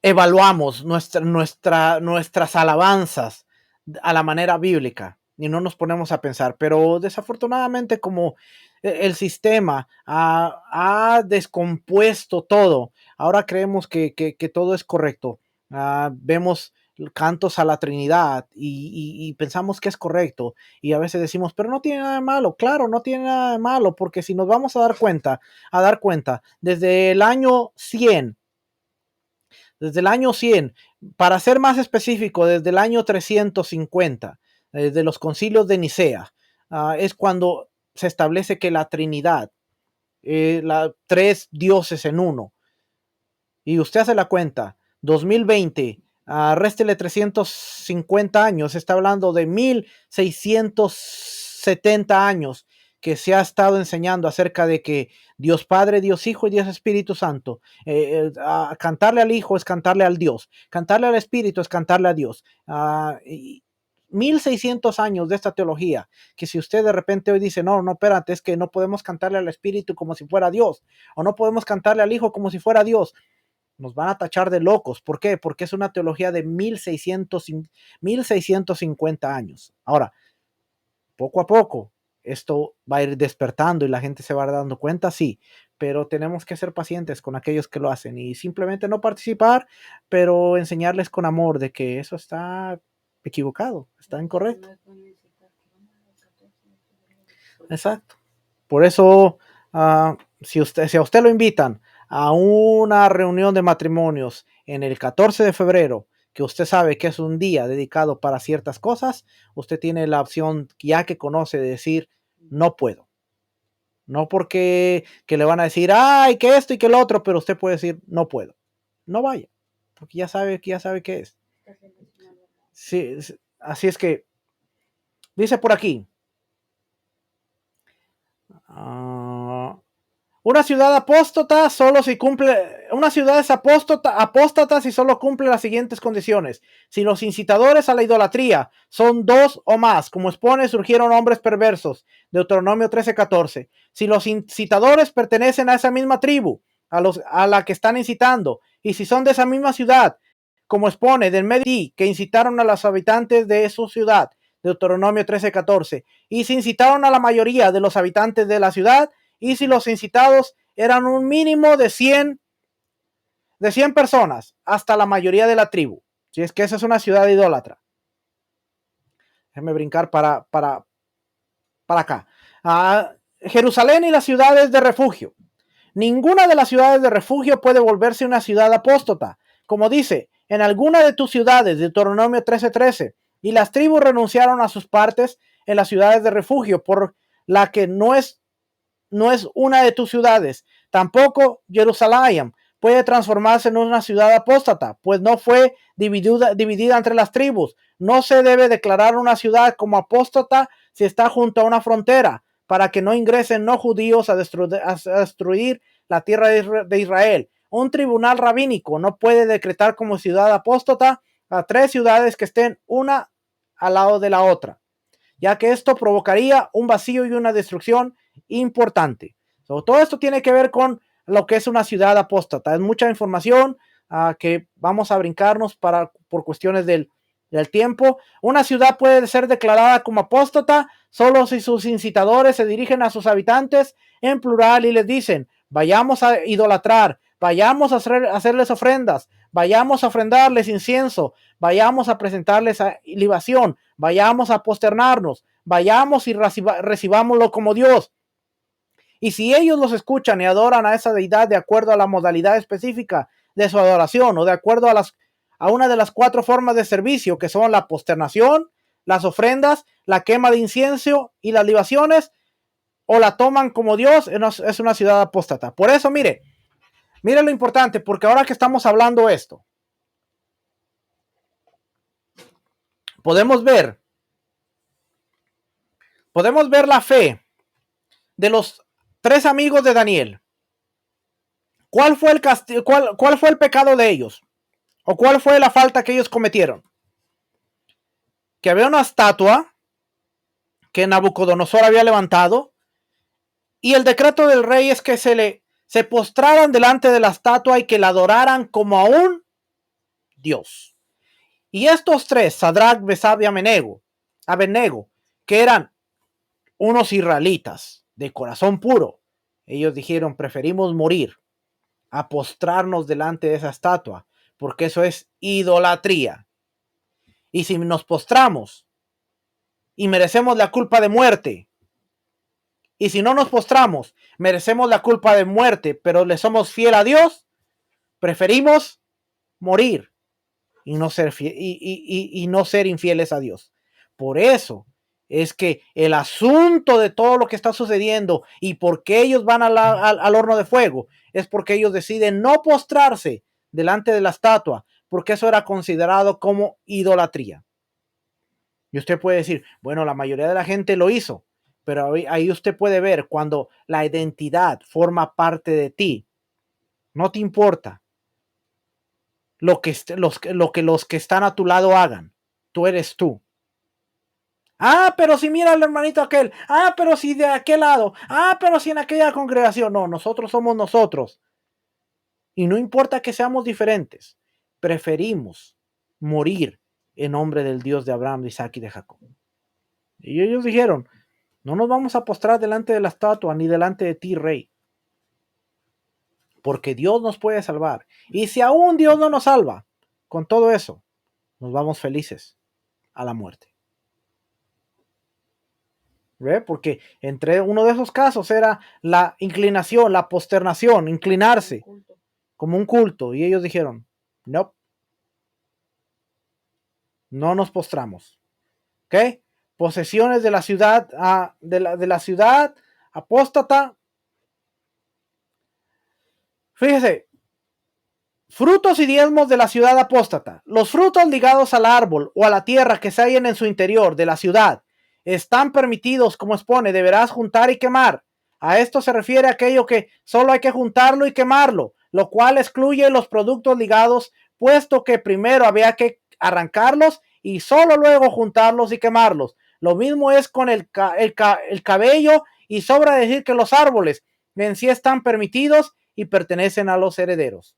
evaluamos nuestras alabanzas a la manera bíblica y no nos ponemos a pensar. Pero desafortunadamente, como el sistema ha descompuesto todo, ahora creemos que todo es correcto. Vemos cantos a la Trinidad y pensamos que es correcto, y a veces decimos, pero no tiene nada de malo. Claro, no tiene nada de malo, porque si nos vamos a dar cuenta, desde el año 100, para ser más específico, desde el año 350, de los concilios de Nicea, es cuando se establece que la Trinidad, tres dioses en uno. Y usted hace la cuenta, 2020, réstele 350 años, está hablando de 1670 años que se ha estado enseñando acerca de que Dios Padre, Dios Hijo y Dios Espíritu Santo, cantarle al Hijo es cantarle al Dios, cantarle al Espíritu es cantarle a Dios. 1600 años de esta teología, que si usted de repente hoy dice, no, espérate, es que no podemos cantarle al Espíritu como si fuera Dios, o no podemos cantarle al Hijo como si fuera Dios, nos van a tachar de locos. ¿Por qué? Porque es una teología de 1650 años. Ahora, poco a poco, esto va a ir despertando y la gente se va dando cuenta, sí, pero tenemos que ser pacientes con aquellos que lo hacen y simplemente no participar, pero enseñarles con amor de que eso está equivocado, está incorrecto. Exacto. Por eso, si a usted lo invitan a una reunión de matrimonios en el 14 de febrero, que usted sabe que es un día dedicado para ciertas cosas, usted tiene la opción, ya que conoce, de decir, no puedo. No porque que le van a decir, ay, que esto y que lo otro, pero usted puede decir, no puedo. No vaya, porque ya sabe qué es. Sí, así es que, dice por aquí, una ciudad apóstata solo si cumple, una ciudad es apóstata si solo cumple las siguientes condiciones. Si los incitadores a la idolatría son dos o más, como expone, surgieron hombres perversos, Deuteronomio 13:14. Si los incitadores pertenecen a esa misma tribu, a la que están incitando, y si son de esa misma ciudad, como expone, del medio que incitaron a los habitantes de su ciudad, Deuteronomio 13:14, y se incitaron a la mayoría de los habitantes de la ciudad, y si los incitados eran un mínimo de 100 personas, hasta la mayoría de la tribu. Si es que esa es una ciudad idólatra. Déjenme brincar para acá. Jerusalén y las ciudades de refugio. Ninguna de las ciudades de refugio puede volverse una ciudad apóstata. Como dice, en alguna de tus ciudades, Deuteronomio 13:13, y las tribus renunciaron a sus partes en las ciudades de refugio, por la que no es una de tus ciudades. Tampoco Jerusalén puede transformarse en una ciudad apóstata, pues no fue dividida entre las tribus. No se debe declarar una ciudad como apóstata si está junto a una frontera, para que no ingresen no judíos a destruir la tierra de Israel. Un tribunal rabínico no puede decretar como ciudad apóstata a tres ciudades que estén una al lado de la otra, ya que esto provocaría un vacío y una destrucción importante. Todo esto tiene que ver con lo que es una ciudad apóstata. Es mucha información que vamos a brincarnos por cuestiones del tiempo. Una ciudad puede ser declarada como apóstata solo si sus incitadores se dirigen a sus habitantes en plural y les dicen: vayamos a idolatrar, vayamos a hacerles ofrendas, vayamos a ofrendarles incienso, vayamos a presentarles libación, vayamos a posternarnos, vayamos y recibámoslo como Dios. Y si ellos los escuchan y adoran a esa deidad de acuerdo a la modalidad específica de su adoración, o de acuerdo a una de las cuatro formas de servicio, que son la posternación, las ofrendas, la quema de incienso y las libaciones, o la toman como Dios, es una ciudad apóstata. Por eso, mire lo importante, porque ahora que estamos hablando esto, podemos ver la fe de los tres amigos de Daniel. ¿Cuál fue el pecado de ellos? ¿O cuál fue la falta que ellos cometieron? Que había una estatua que Nabucodonosor había levantado, y el decreto del rey es que se postraran delante de la estatua y que la adoraran como a un Dios. Y estos tres, Sadrach, Mesach y Abednego, que eran unos israelitas de corazón puro, ellos dijeron: preferimos morir a postrarnos delante de esa estatua, porque eso es idolatría. Y si nos postramos y merecemos la culpa de muerte, y si no nos postramos, merecemos la culpa de muerte, pero le somos fiel a Dios, preferimos morir y no ser infieles a Dios. Por eso es que el asunto de todo lo que está sucediendo y por qué ellos van al horno de fuego es porque ellos deciden no postrarse delante de la estatua, porque eso era considerado como idolatría. Y usted puede decir: bueno, la mayoría de la gente lo hizo, pero ahí usted puede ver cuando la identidad forma parte de ti. No te importa lo que los que están a tu lado hagan. Tú eres tú. Pero si mira al hermanito aquel. Pero si de aquel lado. Pero si en aquella congregación. No, nosotros somos nosotros. Y no importa que seamos diferentes. Preferimos morir en nombre del Dios de Abraham, de Isaac y de Jacob. Y ellos dijeron: no nos vamos a postrar delante de la estatua ni delante de ti, rey, porque Dios nos puede salvar. Y si aún Dios no nos salva, con todo eso, nos vamos felices a la muerte. ¿Ve? Porque entre uno de esos casos era la inclinación, la posternación, inclinarse como un culto. Y ellos dijeron: no, no nos postramos. ¿Ok? Posesiones de la ciudad, de la ciudad apóstata. Fíjese, frutos y diezmos de la ciudad apóstata. Los frutos ligados al árbol o a la tierra que se hallen en su interior de la ciudad están permitidos, como expone: deberás juntar y quemar. A esto se refiere aquello que solo hay que juntarlo y quemarlo, lo cual excluye los productos ligados, puesto que primero había que arrancarlos y solo luego juntarlos y quemarlos. Lo mismo es con el cabello, y sobra decir que los árboles en sí están permitidos y pertenecen a los herederos.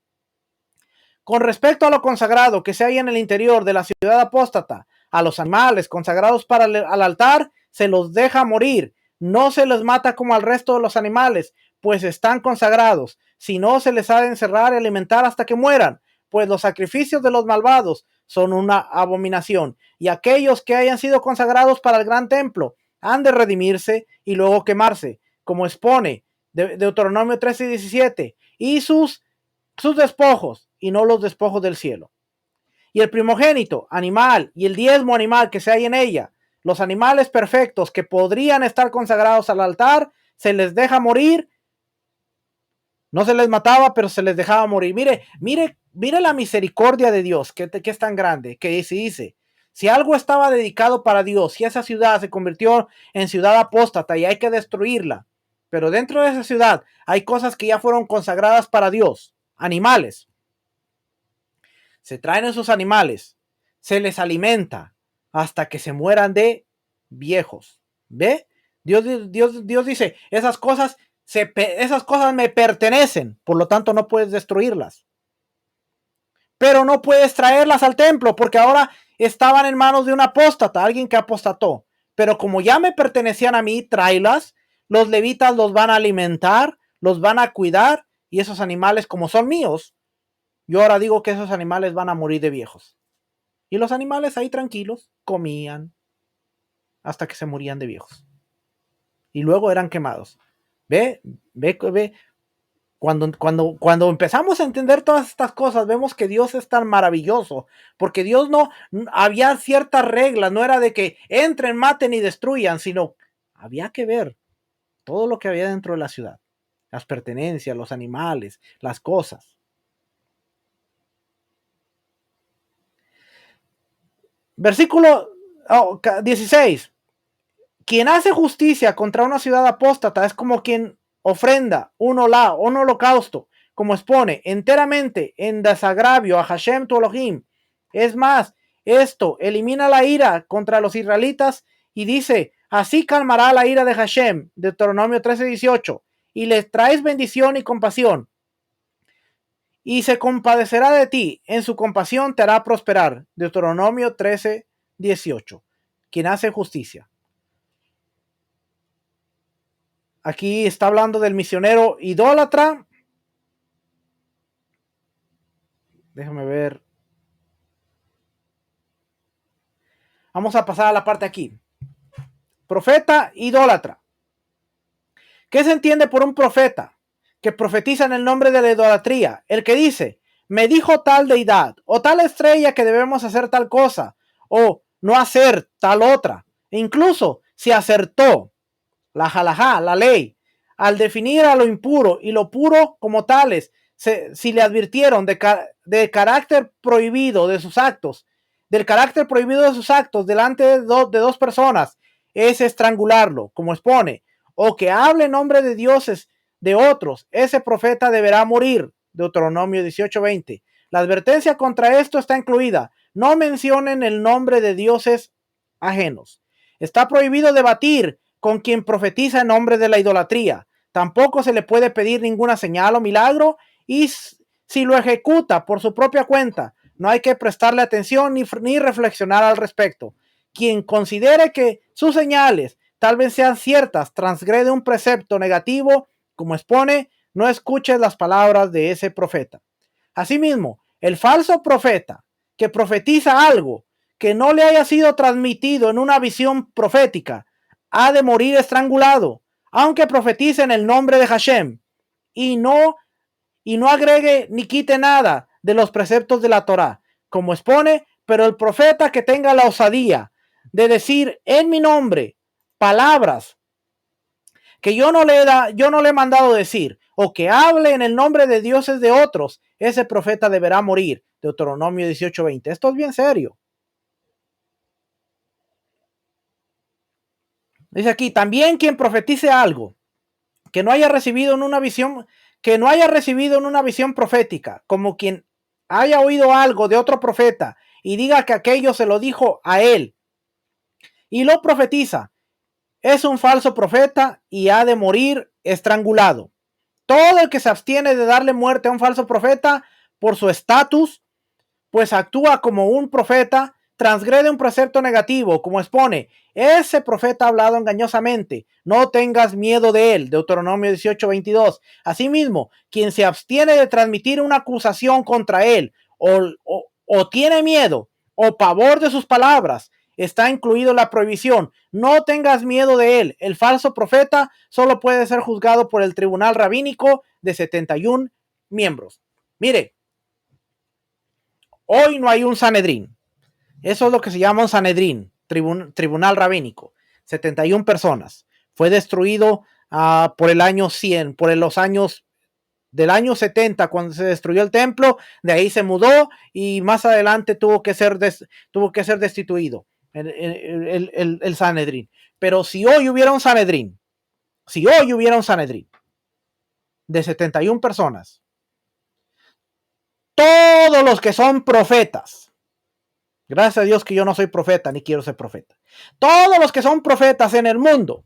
Con respecto a lo consagrado que se halla en el interior de la ciudad apóstata, a los animales consagrados para al altar se los deja morir. No se les mata como al resto de los animales, pues están consagrados. Si no, se les ha de encerrar y alimentar hasta que mueran, pues los sacrificios de los malvados son una abominación. Y aquellos que hayan sido consagrados para el gran templo han de redimirse y luego quemarse, como expone Deuteronomio 13:17, y sus despojos, y no los despojos del cielo. y el primogénito animal y el diezmo animal que se hay en ella, los animales perfectos que podrían estar consagrados al altar, se les deja morir. No se les mataba, pero se les dejaba morir. Mire la misericordia de Dios, que es tan grande, que dice, si algo estaba dedicado para Dios, si esa ciudad se convirtió en ciudad apóstata y hay que destruirla, pero dentro de esa ciudad hay cosas que ya fueron consagradas para Dios, animales. Se traen esos animales, se les alimenta hasta que se mueran de viejos. ¿Ve? Dios dice, esas cosas me pertenecen, por lo tanto no puedes destruirlas. Pero no puedes traerlas al templo porque ahora estaban en manos de un apóstata, alguien que apostató. Pero como ya me pertenecían a mí, tráelas. Los levitas los van a alimentar, los van a cuidar, y esos animales, como son míos, yo ahora digo que esos animales van a morir de viejos. Y los animales ahí tranquilos comían hasta que se morían de viejos. Y luego eran quemados. Ve. Cuando empezamos a entender todas estas cosas, vemos que Dios es tan maravilloso, porque Dios no había ciertas reglas, no era de que entren, maten y destruyan, sino había que ver todo lo que había dentro de la ciudad, las pertenencias, los animales, las cosas. Versículo 16. Quien hace justicia contra una ciudad apóstata es como quien ofrenda un holocausto, como expone enteramente en desagravio a Hashem tu Elohim. Es más, esto elimina la ira contra los israelitas y dice, así calmará la ira de Hashem, Deuteronomio 13:18, y les traes bendición y compasión. Y se compadecerá de ti, en su compasión te hará prosperar. Deuteronomio 13:18. Quien hace justicia. Aquí está hablando del misionero idólatra. Déjame ver. Vamos a pasar a la parte aquí. Profeta idólatra. ¿Qué se entiende por un profeta? Que profetiza en el nombre de la idolatría. El que dice, me dijo tal deidad o tal estrella que debemos hacer tal cosa o no hacer tal otra. E incluso si acertó la halajá, la ley, al definir a lo impuro y lo puro como tales, si le advirtieron de carácter prohibido de sus actos, del carácter prohibido de sus actos delante de dos personas, es estrangularlo, como expone, o que hable en nombre de dioses de otros, ese profeta deberá morir. Deuteronomio 18:20. La advertencia contra esto está incluida. No mencionen el nombre de dioses ajenos. Está prohibido debatir con quien profetiza en nombre de la idolatría. Tampoco se le puede pedir ninguna señal o milagro, y si lo ejecuta por su propia cuenta, no hay que prestarle atención ni reflexionar al respecto. Quien considere que sus señales tal vez sean ciertas, transgrede un precepto negativo, como expone, no escuches las palabras de ese profeta. Asimismo, el falso profeta que profetiza algo que no le haya sido transmitido en una visión profética, ha de morir estrangulado, aunque profetice en el nombre de Hashem, y no agregue ni quite nada de los preceptos de la Torá, como expone, pero el profeta que tenga la osadía de decir en mi nombre palabras que yo no le he mandado decir, o que hable en el nombre de dioses de otros, ese profeta deberá morir. Deuteronomio 18:20. Esto es bien serio. Dice aquí, también quien profetice algo que no haya recibido en una visión, profética, como quien haya oído algo de otro profeta y diga que aquello se lo dijo a él y lo profetiza, es un falso profeta y ha de morir estrangulado. Todo el que se abstiene de darle muerte a un falso profeta por su estatus, pues actúa como un profeta, transgrede un precepto negativo, como expone, ese profeta ha hablado engañosamente, no tengas miedo de él. Deuteronomio 18:22. Asimismo, quien se abstiene de transmitir una acusación contra él o tiene miedo o pavor de sus palabras, está incluido la prohibición. No tengas miedo de él. El falso profeta solo puede ser juzgado por el tribunal rabínico de 71 miembros. Mire, Hoy no hay un Sanedrín. Eso es lo que se llama un Sanedrín, tribunal rabínico. 71 personas. Fue destruido por el año 100, por los años del año 70, cuando se destruyó el templo. De ahí se mudó y más adelante tuvo que ser destituido el Sanedrín. Pero si hoy hubiera un Sanedrín, de 71 personas, todos los que son profetas, gracias a Dios que yo no soy profeta ni quiero ser profeta, todos los que son profetas en el mundo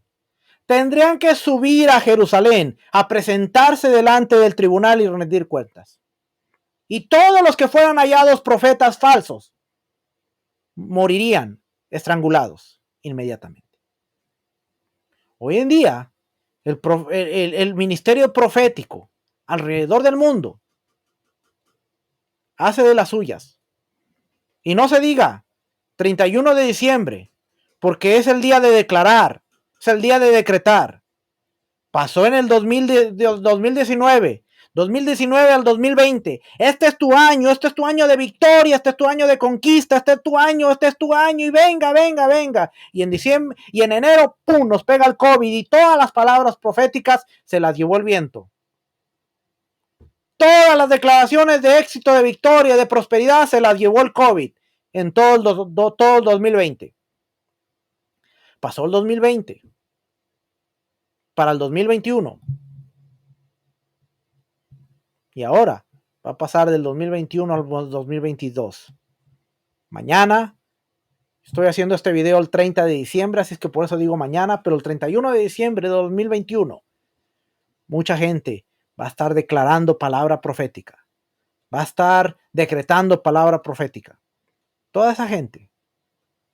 tendrían que subir a Jerusalén a presentarse delante del tribunal y rendir cuentas. Y todos los que fueran hallados profetas falsos morirían estrangulados inmediatamente. Hoy en día, el ministerio profético alrededor del mundo hace de las suyas. Y no se diga 31 de diciembre, porque es el día de declarar, es el día de decretar. Pasó en el 2019 al 2020. Este es tu año de victoria, este es tu año de conquista, este es tu año y venga. Y en diciembre y en enero, ¡pum!, nos pega el COVID y todas las palabras proféticas se las llevó el viento. Todas las declaraciones de éxito, de victoria, de prosperidad se las llevó el COVID en todo el 2020. Pasó el 2020 para el 2021. Y ahora va a pasar del 2021 al 2022. Mañana, estoy haciendo este video el 30 de diciembre, así es que por eso digo mañana, pero el 31 de diciembre de 2021, mucha gente va a estar declarando palabra profética. Va a estar decretando palabra profética. Toda esa gente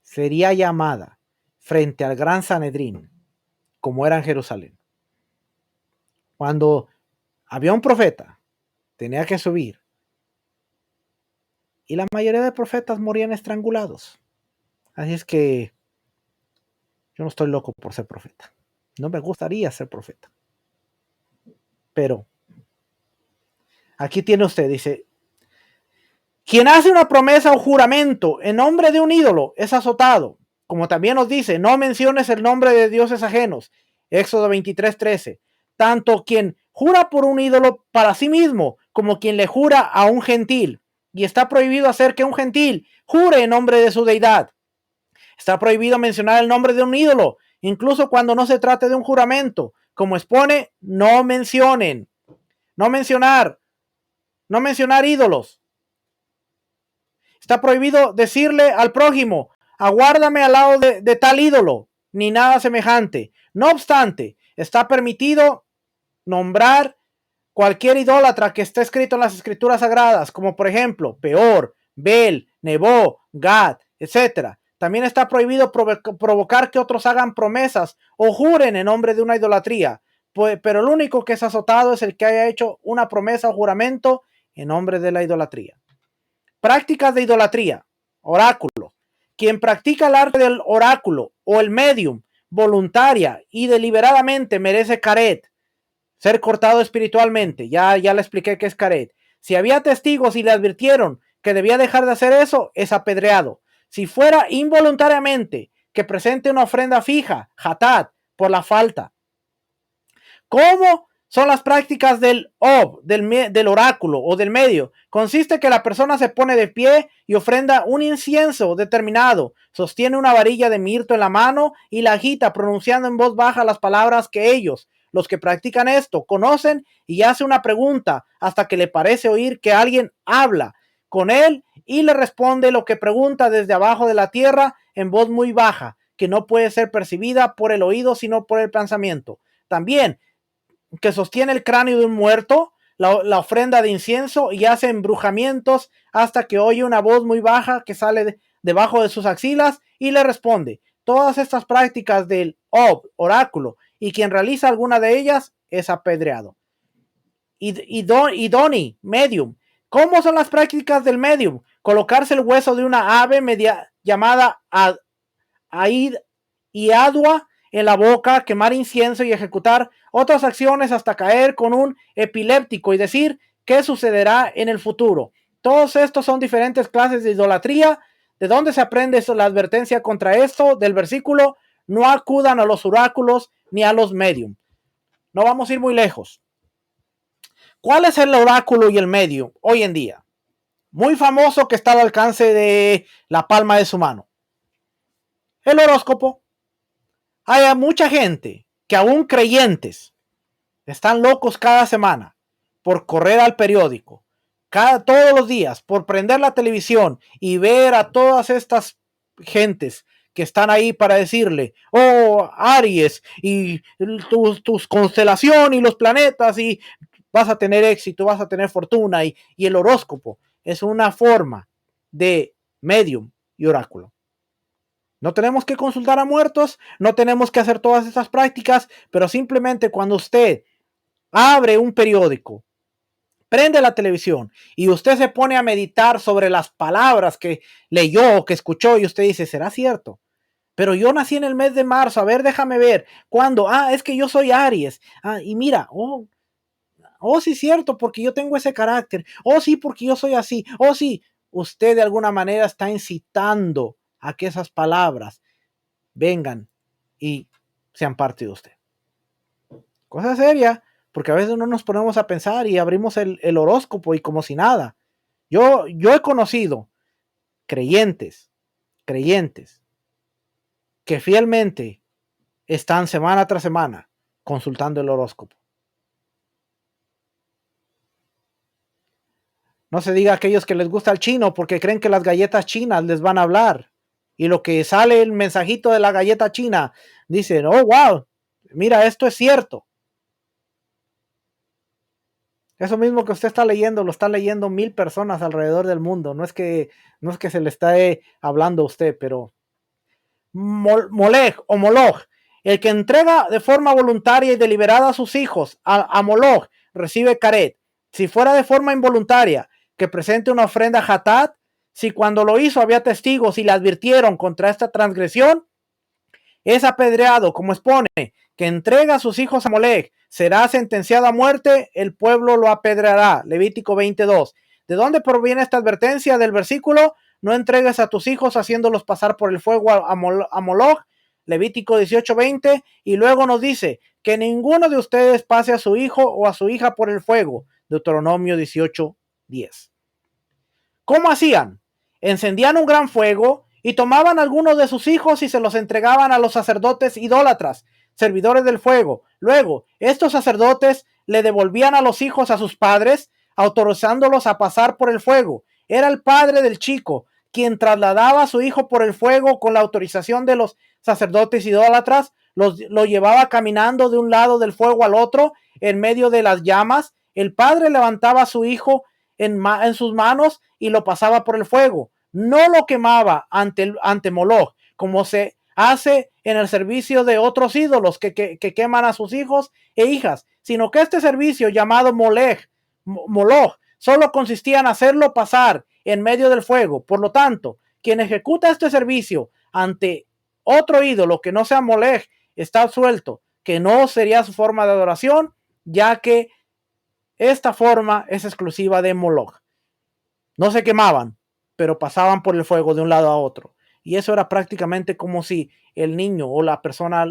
sería llamada frente al gran Sanedrín, como era en Jerusalén. Cuando había un profeta, tenía que subir. Y la mayoría de profetas morían estrangulados. Así es que yo no estoy loco por ser profeta. No me gustaría ser profeta. Pero aquí tiene usted, dice, quien hace una promesa o juramento en nombre de un ídolo es azotado. Como también nos dice, no menciones el nombre de dioses ajenos. Éxodo 23:13. Tanto quien jura por un ídolo para sí mismo, como quien le jura a un gentil. Y está prohibido hacer que un gentil jure en nombre de su deidad. Está prohibido mencionar el nombre de un ídolo, incluso cuando no se trate de un juramento. Como expone, no mencionen. No mencionar ídolos. Está prohibido decirle al prójimo, aguárdame al lado de tal ídolo, ni nada semejante. No obstante, está permitido nombrar cualquier idólatra que esté escrito en las escrituras sagradas, como por ejemplo, Peor, Bel, Nebo, Gad, etc. También está prohibido provocar que otros hagan promesas o juren en nombre de una idolatría, pero el único que es azotado es el que haya hecho una promesa o juramento en nombre de la idolatría. Prácticas de idolatría. Oráculo. Quien practica el arte del oráculo o el medium voluntaria y deliberadamente merece caret, ser cortado espiritualmente. Ya le expliqué qué es caret. Si había testigos y le advirtieron que debía dejar de hacer eso, es apedreado. Si fuera involuntariamente, que presente una ofrenda fija, hatat, por la falta. ¿Cómo son las prácticas del oráculo o del medio? Consiste que la persona se pone de pie y ofrenda un incienso determinado, sostiene una varilla de mirto en la mano y la agita pronunciando en voz baja las palabras que ellos, los que practican esto, conocen, y hace una pregunta hasta que le parece oír que alguien habla con él y le responde lo que pregunta desde abajo de la tierra en voz muy baja, que no puede ser percibida por el oído sino por el pensamiento. También que sostiene el cráneo de un muerto, la ofrenda de incienso, y hace embrujamientos hasta que oye una voz muy baja que sale debajo de sus axilas y le responde. Todas estas prácticas del oráculo, y quien realiza alguna de ellas es apedreado. Doni, medium. ¿Cómo son las prácticas del medium? Colocarse el hueso de una ave llamada Iadua en la boca, quemar incienso y ejecutar otras acciones hasta caer con un epiléptico y decir qué sucederá en el futuro. Todos estos son diferentes clases de idolatría. ¿De dónde se aprende eso, la advertencia contra esto? Del versículo: no acudan a los oráculos ni a los medium. No vamos a ir muy lejos. ¿Cuál es el oráculo y el medium hoy en día? Muy famoso, que está al alcance de la palma de su mano. El horóscopo. Hay mucha gente que, aún creyentes, están locos cada semana por correr al periódico, todos los días, por prender la televisión y ver a todas estas gentes que están ahí para decirle: oh, Aries, y tus constelación y los planetas, y vas a tener éxito, vas a tener fortuna. Y el horóscopo es una forma de medium y oráculo. No tenemos que consultar a muertos, no tenemos que hacer todas estas prácticas, pero simplemente cuando usted abre un periódico, prende la televisión y usted se pone a meditar sobre las palabras que leyó o que escuchó, y usted dice: ¿será cierto? Pero yo nací en el mes de marzo, a ver, déjame ver. ¿Cuándo? Es que yo soy Aries. Y mira, sí, cierto, porque yo tengo ese carácter. Sí, porque yo soy así. Sí. Usted de alguna manera está incitando a que esas palabras vengan y sean parte de usted. Cosa seria, porque a veces no nos ponemos a pensar y abrimos el horóscopo y como si nada. Yo he conocido creyentes que fielmente están semana tras semana consultando el horóscopo. No se diga a aquellos que les gusta el chino, porque creen que las galletas chinas les van a hablar. Y lo que sale el mensajito de la galleta china, dicen: oh, wow, mira, esto es cierto. Eso mismo que usted está leyendo, lo están leyendo 1000 personas alrededor del mundo. No es que se le está hablando a usted, pero Molech o Moloch, el que entrega de forma voluntaria y deliberada a sus hijos a Moloch, recibe caret. Si fuera de forma involuntaria, que presente una ofrenda hatat. Si cuando lo hizo había testigos y le advirtieron contra esta transgresión, es apedreado, como expone, que entrega a sus hijos a Molech, será sentenciado a muerte, el pueblo lo apedreará. Levítico 22. ¿De dónde proviene esta advertencia del versículo? No entregues a tus hijos haciéndolos pasar por el fuego a Moloch. Levítico 18:20. Y luego nos dice: que ninguno de ustedes pase a su hijo o a su hija por el fuego. Deuteronomio 18:10. ¿Cómo hacían? Encendían un gran fuego y tomaban algunos de sus hijos y se los entregaban a los sacerdotes idólatras, servidores del fuego. Luego, estos sacerdotes le devolvían a los hijos a sus padres, autorizándolos a pasar por el fuego. Era el padre del chico quien trasladaba a su hijo por el fuego con la autorización de los sacerdotes idólatras. Lo llevaba caminando de un lado del fuego al otro en medio de las llamas. El padre levantaba a su hijo en sus manos y lo pasaba por el fuego. No lo quemaba ante Moloch, como se hace en el servicio de otros ídolos que queman a sus hijos e hijas, sino que este servicio llamado Moloch solo consistía en hacerlo pasar en medio del fuego. Por lo tanto, quien ejecuta este servicio ante otro ídolo que no sea Moloch está absuelto, que no sería su forma de adoración, ya que esta forma es exclusiva de Moloch. No se quemaban, pero pasaban por el fuego de un lado a otro. Y eso era prácticamente como si el niño o la persona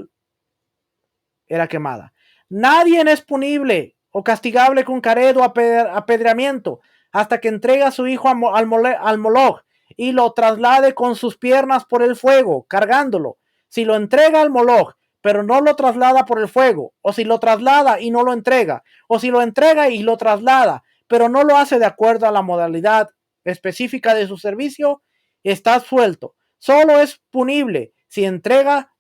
era quemada. Nadie es punible o castigable con caret o apedreamiento hasta que entregue a su hijo al Moloch y lo traslade con sus piernas por el fuego, cargándolo. Si lo entrega al Moloch, pero no lo traslada por el fuego, o si lo traslada y no lo entrega, o si lo entrega y lo traslada, pero no lo hace de acuerdo a la modalidad específica de su servicio, está suelto. Solo es punible si entrega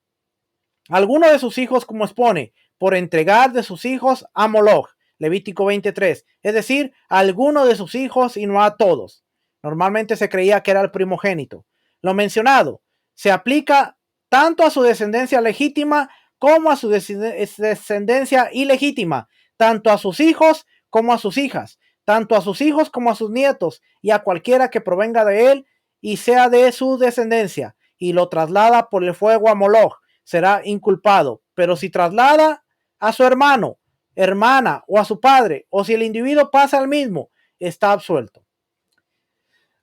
a alguno de sus hijos, como expone, por entregar de sus hijos a Moloch. Levítico 23. Es decir, a alguno de sus hijos y no a todos. Normalmente se creía que era el primogénito. Lo mencionado se aplica tanto a su descendencia legítima como a su descendencia ilegítima, tanto a sus hijos como a sus hijas, tanto a sus hijos como a sus nietos, y a cualquiera que provenga de él y sea de su descendencia, y lo traslada por el fuego a Moloch, será inculpado. Pero si traslada a su hermano, hermana o a su padre, o si el individuo pasa al mismo, está absuelto.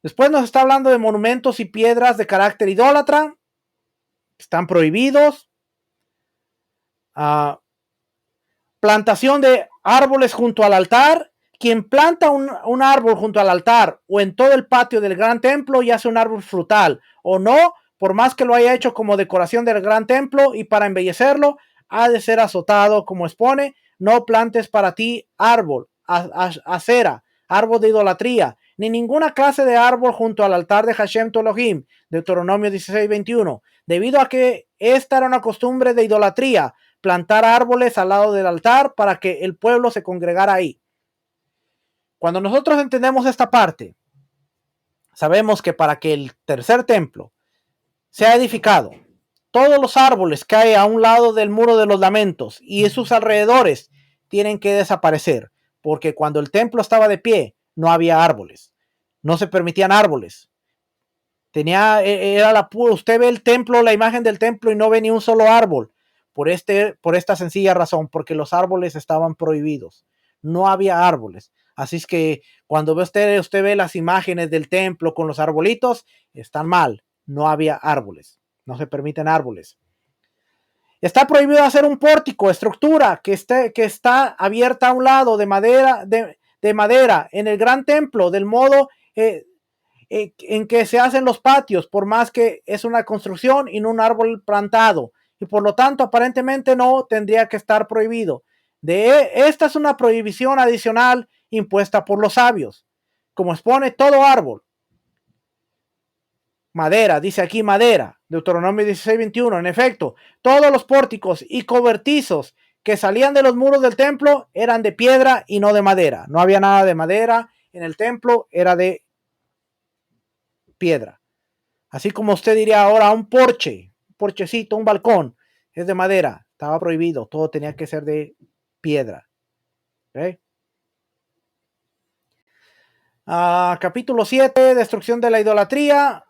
Después nos está hablando de monumentos y piedras de carácter idólatra. Están prohibidos. Plantación de árboles junto al altar. Quien planta un árbol junto al altar o en todo el patio del gran templo y hace un árbol frutal o no, por más que lo haya hecho como decoración del gran templo y para embellecerlo, ha de ser azotado, como expone. No plantes para ti árbol, acera, árbol de idolatría, ni ninguna clase de árbol junto al altar de Hashem tu Elohim, Deuteronomio 16:21, debido a que esta era una costumbre de idolatría, plantar árboles al lado del altar para que el pueblo se congregara ahí. Cuando nosotros entendemos esta parte, sabemos que para que el tercer templo sea edificado, todos los árboles que hay a un lado del muro de los lamentos y sus alrededores tienen que desaparecer, porque cuando el templo estaba de pie, no había árboles, no se permitían árboles. Usted ve el templo, la imagen del templo y no ve ni un solo árbol, por esta sencilla razón, porque los árboles estaban prohibidos, no había árboles. Así es que cuando usted ve las imágenes del templo con los arbolitos, están mal, no había árboles, no se permiten árboles. Está prohibido hacer un pórtico, estructura que está abierta a un lado de madera en el gran templo, del modo en que se hacen los patios, por más que es una construcción y no un árbol plantado, y por lo tanto aparentemente no tendría que estar prohibido. Esta es una prohibición adicional impuesta por los sabios, como expone todo árbol. Madera, dice aquí madera, Deuteronomio 16:21. En efecto, todos los pórticos y cobertizos que salían de los muros del templo eran de piedra y no de madera. No había nada de madera en el templo, era de piedra. Así como usted diría ahora un porchecito, un balcón, es de madera, estaba prohibido, todo tenía que ser de piedra. ¿Okay? Capítulo 7, destrucción de la idolatría.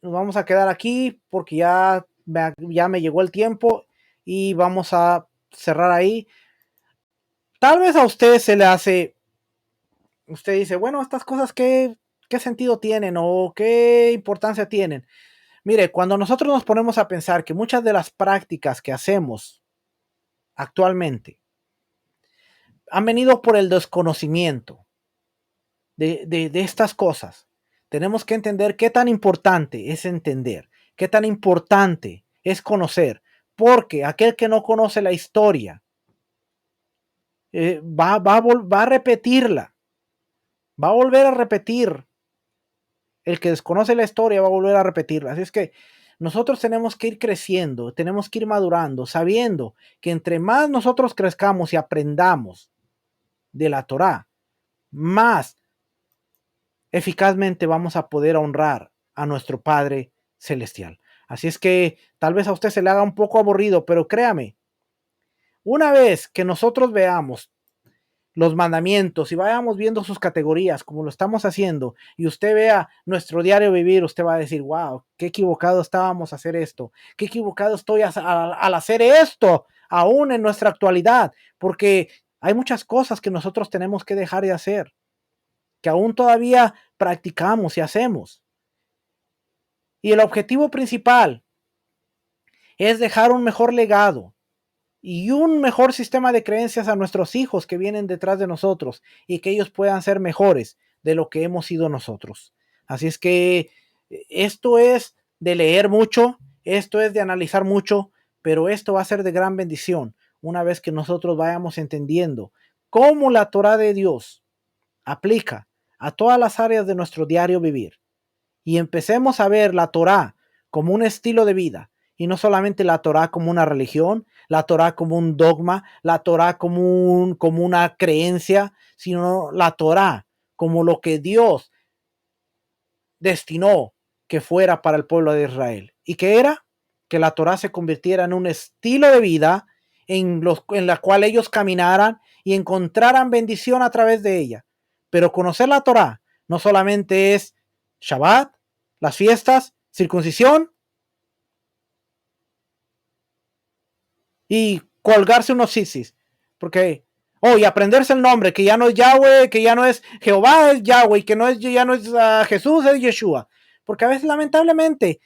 Nos vamos a quedar aquí porque ya me llegó el tiempo y vamos a cerrar ahí. Tal vez a usted se le hace, usted dice, bueno, estas cosas qué sentido tienen o qué importancia tienen. Mire, cuando nosotros nos ponemos a pensar que muchas de las prácticas que hacemos actualmente han venido por el desconocimiento de estas cosas, tenemos que entender qué tan importante es entender, qué tan importante es conocer, porque aquel que no conoce la historia va a repetirla, va a volver a repetir. El que desconoce la historia va a volver a repetirla. Así es que nosotros tenemos que ir creciendo, tenemos que ir madurando, sabiendo que entre más nosotros crezcamos y aprendamos de la Torá, más eficazmente vamos a poder honrar a nuestro Padre Celestial. Así es que tal vez a usted se le haga un poco aburrido, pero créame, una vez que nosotros veamos los mandamientos y vayamos viendo sus categorías como lo estamos haciendo y usted vea nuestro diario vivir, usted va a decir, wow, qué equivocado estábamos a hacer esto, qué equivocado estoy al hacer esto aún en nuestra actualidad, porque hay muchas cosas que nosotros tenemos que dejar de hacer, que aún todavía practicamos y hacemos. Y el objetivo principal es dejar un mejor legado y un mejor sistema de creencias a nuestros hijos que vienen detrás de nosotros y que ellos puedan ser mejores de lo que hemos sido nosotros. Así es que esto es de leer mucho, esto es de analizar mucho, pero esto va a ser de gran bendición una vez que nosotros vayamos entendiendo cómo la Torá de Dios aplica a todas las áreas de nuestro diario vivir y empecemos a ver la Torá como un estilo de vida y no solamente la Torá como una religión, la Torá como un dogma, la Torá como una creencia, sino la Torá como lo que Dios destinó que fuera para el pueblo de Israel. ¿Y qué era? Que la Torá se convirtiera en un estilo de vida en la cual ellos caminaran y encontraran bendición a través de ella. Pero conocer la Torá no solamente es Shabbat, las fiestas, circuncisión y colgarse unos sisis. Porque, Oh, y aprenderse el nombre, que ya no es Yahweh, que ya no es Jehová, es Yahweh, que no es, ya no es Jesús, es Yeshua. Porque a veces, lamentablemente,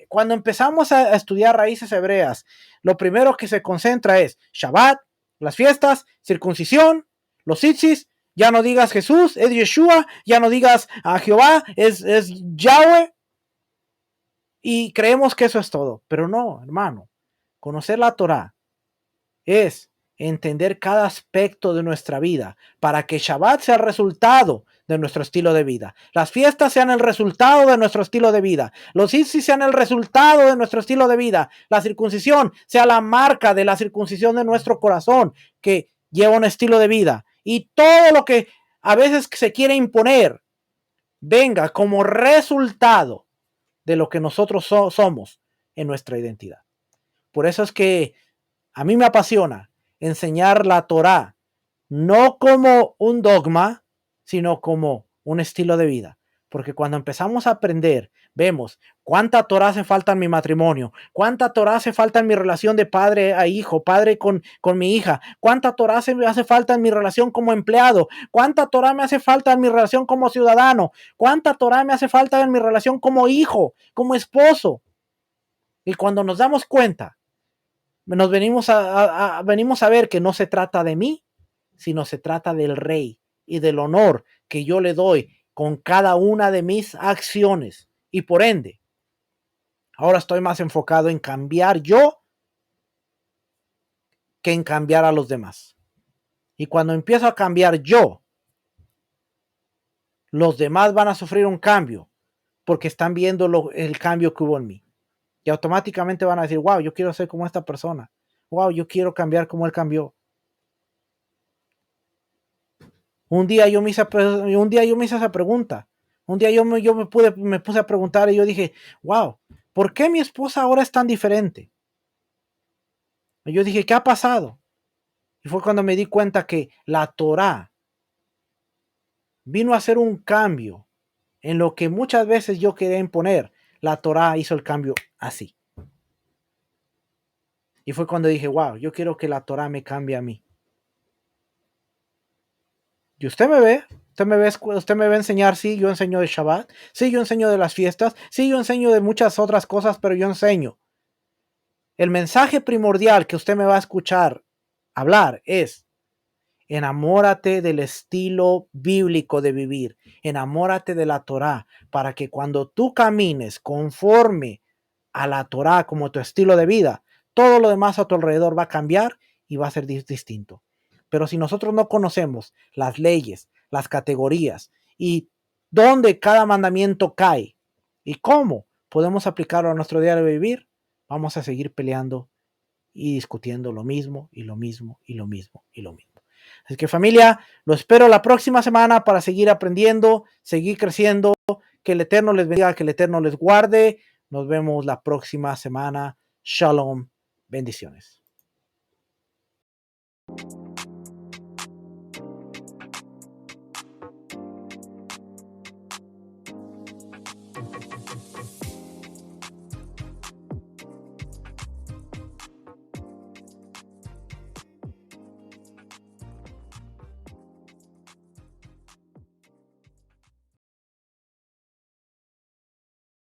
cuando empezamos a estudiar raíces hebreas, lo primero que se concentra es Shabbat, las fiestas, circuncisión, los tzitzis. Ya no digas Jesús, es Yeshua. Ya no digas a Jehová, es Yahweh. Y creemos que eso es todo. Pero no, hermano. Conocer la Torah es entender cada aspecto de nuestra vida para que Shabbat sea el resultado de nuestro estilo de vida. Las fiestas sean el resultado de nuestro estilo de vida. Los tzitzis sean el resultado de nuestro estilo de vida. La circuncisión sea la marca de la circuncisión de nuestro corazón que lleva un estilo de vida. Y todo lo que a veces se quiere imponer venga como resultado de lo que nosotros somos en nuestra identidad. Por eso es que a mí me apasiona enseñar la Torá, no como un dogma, sino como un estilo de vida. Porque cuando empezamos a aprender, vemos cuánta Torá hace falta en mi matrimonio, cuánta Torá hace falta en mi relación de padre a hijo, padre con mi hija, cuánta Torá hace falta en mi relación como empleado, cuánta Torá me hace falta en mi relación como ciudadano, cuánta Torá me hace falta en mi relación como hijo, como esposo. Y cuando nos damos cuenta, nos venimos a ver que no se trata de mí, sino se trata del Rey y del honor que yo le doy con cada una de mis acciones. Y por ende, ahora estoy más enfocado en cambiar yo que en cambiar a los demás. Y cuando empiezo a cambiar yo, los demás van a sufrir un cambio porque están viendo el cambio que hubo en mí. Y automáticamente van a decir, wow, yo quiero ser como esta persona. Wow, yo quiero cambiar como él cambió. Un día yo me hice esa pregunta. Un día yo me puse a preguntar y yo dije, wow, ¿por qué mi esposa ahora es tan diferente? Y yo dije, ¿qué ha pasado? Y fue cuando me di cuenta que la Torá vino a hacer un cambio en lo que muchas veces yo quería imponer. La Torá hizo el cambio así. Y fue cuando dije, wow, yo quiero que la Torá me cambie a mí. Y usted me ve enseñar, sí, yo enseño de Shabbat, sí, yo enseño de las fiestas, sí, yo enseño de muchas otras cosas, pero yo enseño. El mensaje primordial que usted me va a escuchar hablar es: enamórate del estilo bíblico de vivir, enamórate de la Torá, para que cuando tú camines conforme a la Torá como tu estilo de vida, todo lo demás a tu alrededor va a cambiar y va a ser distinto. Pero si nosotros no conocemos las leyes, las categorías y dónde cada mandamiento cae y cómo podemos aplicarlo a nuestro diario de vivir, vamos a seguir peleando y discutiendo lo mismo y lo mismo y lo mismo y lo mismo. Así que, familia, lo espero la próxima semana para seguir aprendiendo, seguir creciendo. Que el Eterno les bendiga, que el Eterno les guarde. Nos vemos la próxima semana. Shalom. Bendiciones.